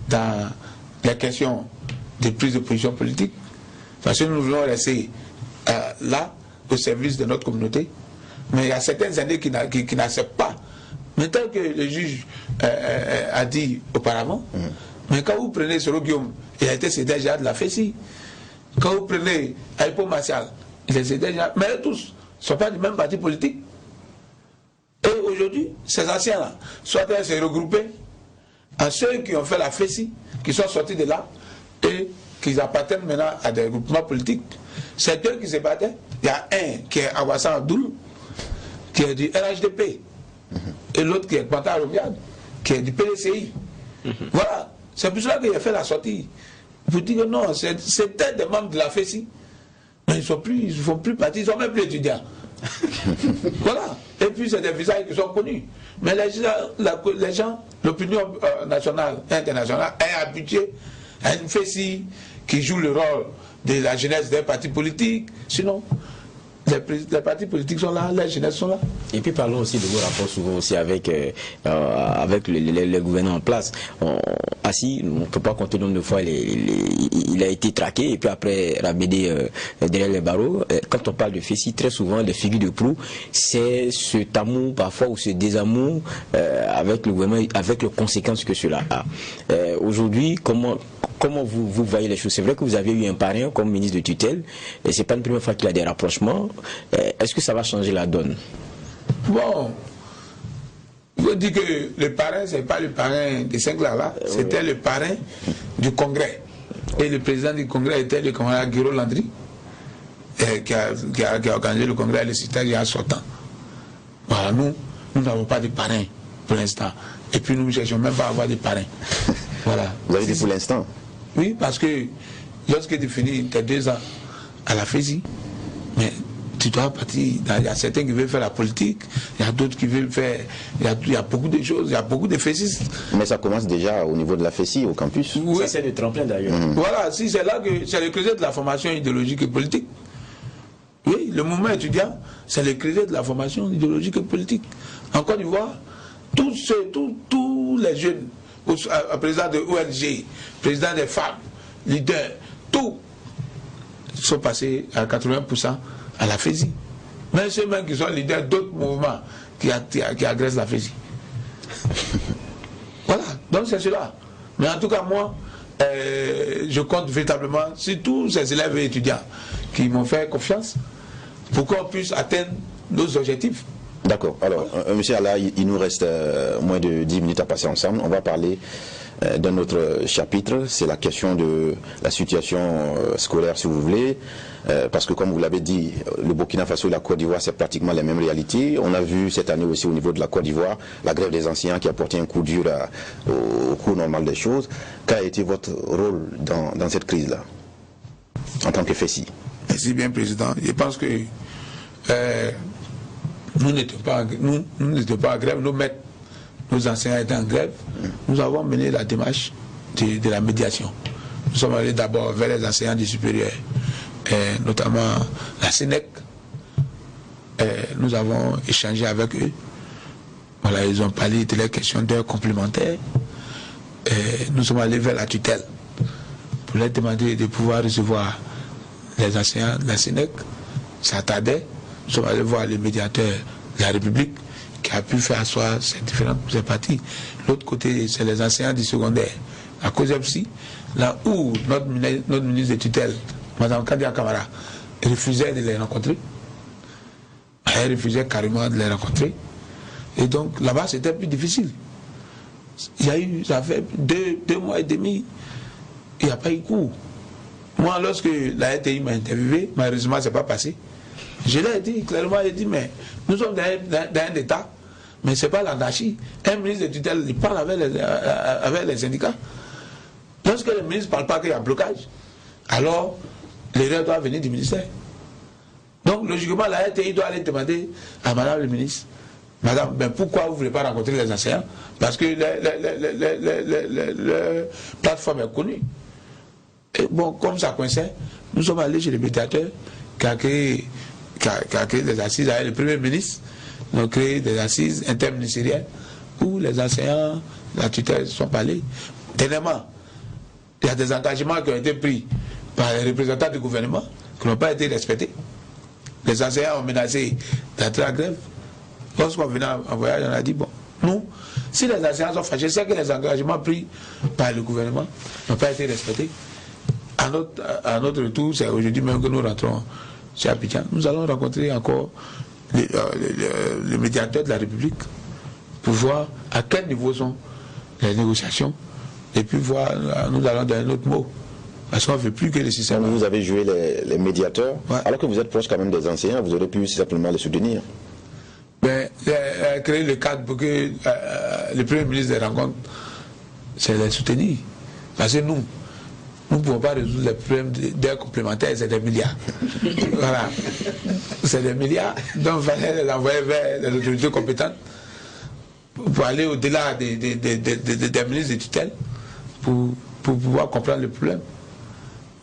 dans les questions de prise de position politique, parce que nous voulons rester là, au service de notre communauté, mais il y a certaines années qui n'acceptent pas. Maintenant que le juge a dit auparavant, mais quand vous prenez Soro Guillaume, il a été CDG de la FECI. Quand vous prenez Aipo Martial, il est CDG, mais eux tous ne sont pas du même parti politique. Et aujourd'hui, ces anciens-là, soit ils se regroupés à ceux qui ont fait la FECI, qui sont sortis de là, et qui appartiennent maintenant à des groupements politiques. C'est eux qui se battaient. Il y a un qui est Awassan Abdoul, qui est du RHDP, et l'autre qui est Quentin Robiad, qui est du PDCI. Voilà, c'est pour cela qu'il a fait la sortie. Vous dites que non, c'était des membres de la FECI, mais ils ne font plus partie, ils ne sont même plus étudiants. Voilà, et puis c'est des visages qui sont connus. Mais les gens, l'opinion nationale et internationale est habituée à une FECI qui joue le rôle de la jeunesse des partis politiques. Sinon, les partis politiques sont là, les jeunesses sont là. Et puis parlons aussi de vos rapports souvent aussi avec les gouvernants en place. Assis, on ne peut pas compter le nombre de fois il a été traqué et puis après rabédé derrière les barreaux. Quand on parle de FECI, très souvent les figures de proue, c'est cet amour parfois ou ce désamour avec le gouvernement, avec les conséquences que cela a. Aujourd'hui, comment vous voyez les choses? C'est vrai que vous avez eu un parrain comme ministre de tutelle et c'est pas une première fois qu'il y a des rapprochements. Est-ce que ça va changer la donne? Bon, je dis que le parrain, c'est pas le parrain de Saint-Clara, c'était le parrain du Congrès. Et le président du Congrès était le camarade Guiro Landry, qui a organisé le Congrès et le secrétariat sortant. Voilà, nous n'avons pas de parrain pour l'instant. Et puis nous ne cherchons même pas à avoir de parrain. Voilà. Vous avez dit pour l'instant? Oui, parce que lorsque tu finis tes 2 ans à la FECI, mais tu dois partir. Il y a certains qui veulent faire la politique, il y a d'autres qui veulent faire. Il y a beaucoup de choses, il y a beaucoup de FECistes. Mais ça commence déjà au niveau de la FECI, au campus. Oui. Ça, c'est le tremplin d'ailleurs. Voilà, si c'est là que c'est le creuset de la formation idéologique et politique. Oui, le mouvement étudiant, c'est le creuset de la formation idéologique et politique. En Côte d'Ivoire, tous les jeunes, président de ONG, président des femmes, leaders, tous sont passés à 80% à la FECI. Même ceux-mêmes qui sont leaders d'autres mouvements qui agressent la FECI. Voilà, donc c'est cela. Mais en tout cas, moi, je compte véritablement sur tous ces élèves et étudiants qui m'ont fait confiance pour qu'on puisse atteindre nos objectifs. D'accord. Alors, monsieur Allah, il nous reste moins de 10 minutes à passer ensemble. On va parler d'un autre chapitre, c'est la question de la situation scolaire, si vous voulez, parce que comme vous l'avez dit, le Burkina Faso et la Côte d'Ivoire, c'est pratiquement les mêmes réalités. On a vu cette année aussi au niveau de la Côte d'Ivoire, la grève des enseignants qui a porté un coup dur au cours normal des choses. Quel a été votre rôle dans cette crise-là, en tant que FECI? Merci bien, Président. Je pense que nous n'étions pas en grève, nos maîtres, nos enseignants étaient en grève. Nous avons mené la démarche de la médiation. Nous sommes allés d'abord vers les enseignants du supérieur, notamment la SENEC. Nous avons échangé avec eux. Voilà, ils ont parlé de leurs questions d'heures complémentaires. Nous sommes allés vers la tutelle pour leur demander de pouvoir recevoir les enseignants de la SENEC. Ça tardait. Nous sommes allés voir le médiateur de la République qui a pu faire asseoir ces différentes parties. L'autre côté, c'est les enseignants du secondaire. À cause de psy, là où notre ministre de tutelle, Mme Kandia Kamara, refusait de les rencontrer. Elle refusait carrément de les rencontrer. Et donc, là-bas, c'était plus difficile. Ça fait deux mois et demi, il n'y a pas eu cours. Moi, lorsque la RTI m'a interviewé, malheureusement, ce n'est pas passé. Je l'ai dit clairement, j'ai dit, mais nous sommes dans un État, mais ce n'est pas l'anarchie. Un ministre de tutelle, il parle avec les syndicats. Lorsque le ministre ne parle pas qu'il y a blocage, alors l'erreur doit venir du ministère. Donc, logiquement, la RTI doit aller demander à Madame le ministre, Madame, ben pourquoi vous ne voulez pas rencontrer les enseignants? Parce que la plateforme est connue. Et bon, comme ça coinçait, nous sommes allés chez le médiateur qui a créé des assises avec le Premier ministre. Ils ont créé des assises interministérielles où les enseignants, la tutelle sont parlés. Dernièrement, il y a des engagements qui ont été pris par les représentants du gouvernement qui n'ont pas été respectés. Les enseignants ont menacé d'entrer en grève. Lorsqu'on venait en voyage, on a dit, bon, nous, si les enseignants sont fâchés, c'est que les engagements pris par le gouvernement n'ont pas été respectés. À notre retour, c'est aujourd'hui même que nous rentrons chez Abidjan. Nous allons rencontrer encore le médiateur de la République pour voir à quel niveau sont les négociations et puis voir, nous allons donner notre mot. Parce qu'on ne veut plus que le système. Vous avez joué les médiateurs, ouais. Alors que vous êtes proche quand même des enseignants, vous aurez pu simplement les soutenir. Ben, créer le cadre pour que le Premier ministre des rencontres, c'est les soutenir. Parce que nous ne pouvons pas résoudre les problèmes d'aide complémentaire, c'est des milliards. Voilà. C'est des milliards, donc il fallait les envoyer vers les autorités compétentes pour aller au-delà des ministres de tutelle pour pouvoir comprendre le problème.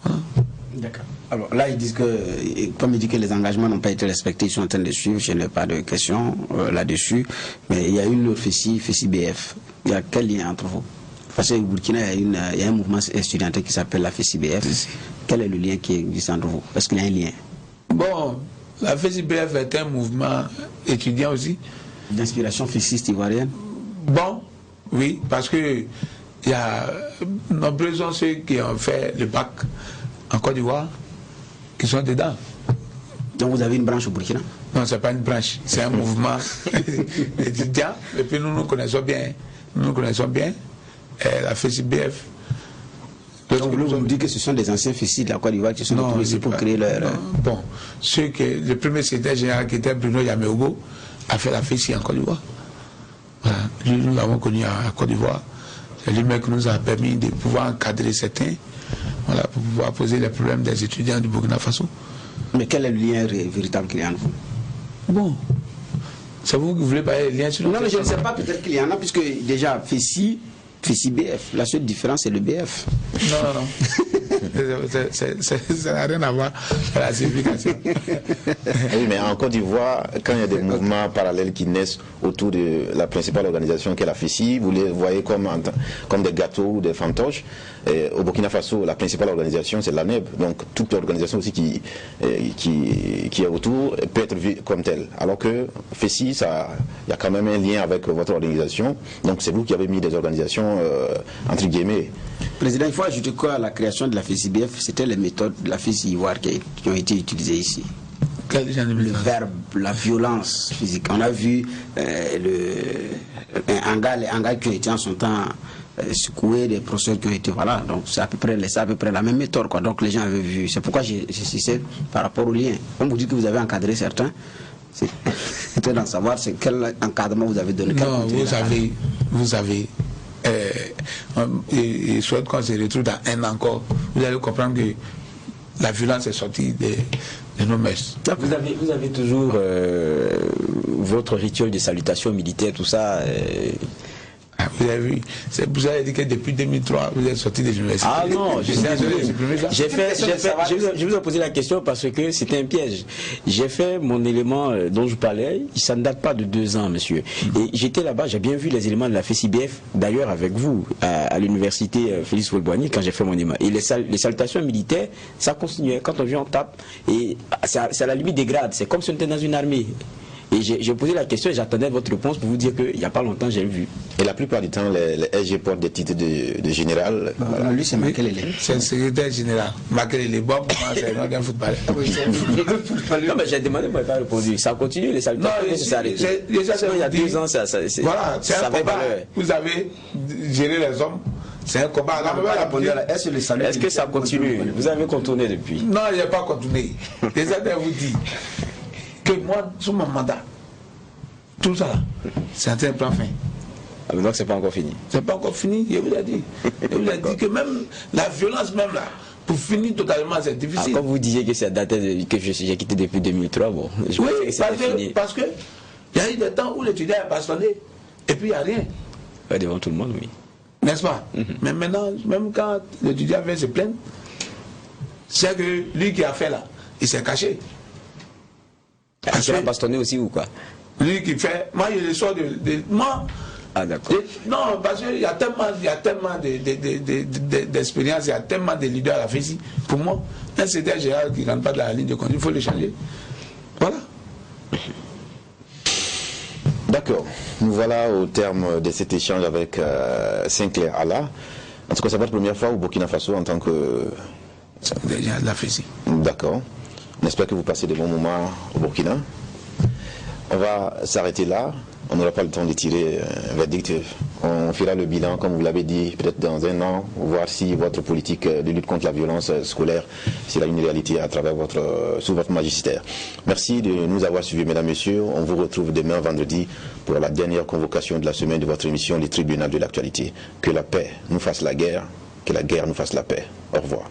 Voilà. D'accord. Alors là, ils disent que, comme ils disent que les engagements n'ont pas été respectés, ils sont en train de suivre, je n'ai pas de questions là-dessus, mais il y a une autre FECI-BF. Il y a quel lien entre vous? Parce qu'au Burkina, il y a un mouvement étudiantin qui s'appelle la FECI-BF. Quel est le lien qui existe entre vous? Est-ce qu'il y a un lien? Bon, la FECI-BF est un mouvement étudiant aussi. D'inspiration féciste ivoirienne? Bon, oui, parce que il y a nombreux sont ceux qui ont fait le bac en Côte d'Ivoire qui sont dedans. Donc vous avez une branche au Burkina? Non, ce n'est pas une branche, c'est un mouvement étudiant. Et puis nous connaissons bien, la FECI-BF. Donc vous me dites que ce sont des anciens FECI de la Côte d'Ivoire qui sont retrouvés ici pour créer leur... Bon, le premier secrétaire général qui était Bruno Yameogo a fait la FECI en Côte d'Ivoire. Voilà. Nous l'avons connu à Côte d'Ivoire. C'est lui-même qui nous a permis de pouvoir encadrer certains, voilà, pour pouvoir poser les problèmes des étudiants du Burkina Faso. Mais quel est le lien véritable qu'il y a entre vous? Bon, c'est vous qui voulez parler des liens sur le... Non, mais je ne sais pas, peut-être qu'il y en a, puisque déjà, FECI-BF, la seule différence, c'est le BF. Non. Ça n'a rien à voir avec la signification. Oui, mais en Côte d'Ivoire, quand il y a des mouvements parallèles qui naissent autour de la principale organisation qui est la FECI, vous les voyez comme des gâteaux ou des fantoches. Au Burkina Faso, la principale organisation, c'est l'ANEB. Donc, toute organisation aussi qui est autour peut être vue comme telle. Alors que FECI, il y a quand même un lien avec votre organisation. Donc, c'est vous qui avez mis des organisations, entre guillemets. Président, il faut ajouter quoi à la création de la FECI-BF? C'était les méthodes de la FECI ivoire qui ont été utilisées ici. Le verbe, la violence physique. On a vu les hangas qui ont été en son temps secoués, des professeurs qui ont été, voilà, donc c'est à peu près la même méthode, quoi. Donc les gens avaient vu. C'est pourquoi j'insistais par rapport au lien. Comme vous dites que vous avez encadré certains, c'est d'en savoir quel encadrement vous avez donné. Non, vous avez et soit quand on se retrouve dans un an encore, vous allez comprendre que la violence est sortie de nos mœurs. Vous avez toujours votre rituel de salutation militaire, tout ça. Vous avez vu, c'est pour ça que j'ai dit que depuis 2003, vous êtes sorti de l'université. Ah non, je suis désolé. Je vous ai posé la question parce que c'était un piège. J'ai fait mon élément dont je parlais, ça ne date pas de 2 ans, monsieur. Et j'étais là-bas, j'ai bien vu les éléments de la FECI-BF, d'ailleurs avec vous, à l'université Félix Houphouët-Boigny, quand j'ai fait mon élément. Et les salutations militaires, ça continuait. Quand on vient, on tape. Et c'est à la limite des grades. C'est comme si on était dans une armée. Et j'ai posé la question et j'attendais votre réponse pour vous dire qu'il n'y a pas longtemps, j'ai vu. Et la plupart du temps, les SG portent des titres de général. Voilà. Lui, c'est Makelele. C'est le secrétaire général. Makelele. Bon, c'est un grand footballeur. Non, mais j'ai demandé, mais pas répondu. Ça continue, les salutations. Non, il y a 2 ans, voilà, c'est un combat. Vous avez géré les hommes. C'est un combat. Est-ce que ça continue? Vous avez contourné depuis? Non, il n'y a pas contourné. Les amis vous disent que moi, sous mon mandat, tout ça, c'est en train de prendre fin. Ah, mais donc c'est pas encore fini. C'est pas encore fini, je vous ai dit. Je vous ai dit que même la violence, même là, pour finir totalement, c'est difficile. Quand vous disiez que c'est daté que j'ai quitté depuis 2003, bon, je oui, que c'était fini. Parce que il y a eu des temps où l'étudiant est passionné et puis il n'y a rien. Ouais, devant tout le monde, oui. N'est-ce pas? Mais maintenant, même quand l'étudiant vient se plaindre, c'est que lui qui a fait là, il s'est caché. Il a bastonné aussi ou quoi? Lui qui fait, moi je le sors moi. Ah d'accord. Non, parce qu'il y a tellement d'expérience, il y a tellement de leaders à la FESI. Pour moi, un secrétaire général qui ne rentre pas dans la ligne de conduite, il faut le changer. Voilà. D'accord. Nous voilà au terme de cet échange avec Sinclair Allah. En tout cas, c'est votre première fois au Burkina Faso en tant que... Déjà de la FESI. D'accord. On espère que vous passez de bons moments au Burkina. On va s'arrêter là. On n'aura pas le temps de tirer un verdict. On fera le bilan, comme vous l'avez dit, peut-être dans un an, voir si votre politique de lutte contre la violence scolaire, c'est une réalité à travers sous votre magistère. Merci de nous avoir suivis, mesdames, messieurs. On vous retrouve demain, vendredi, pour la dernière convocation de la semaine de votre émission, les tribunaux de l'actualité. Que la paix nous fasse la guerre, que la guerre nous fasse la paix. Au revoir.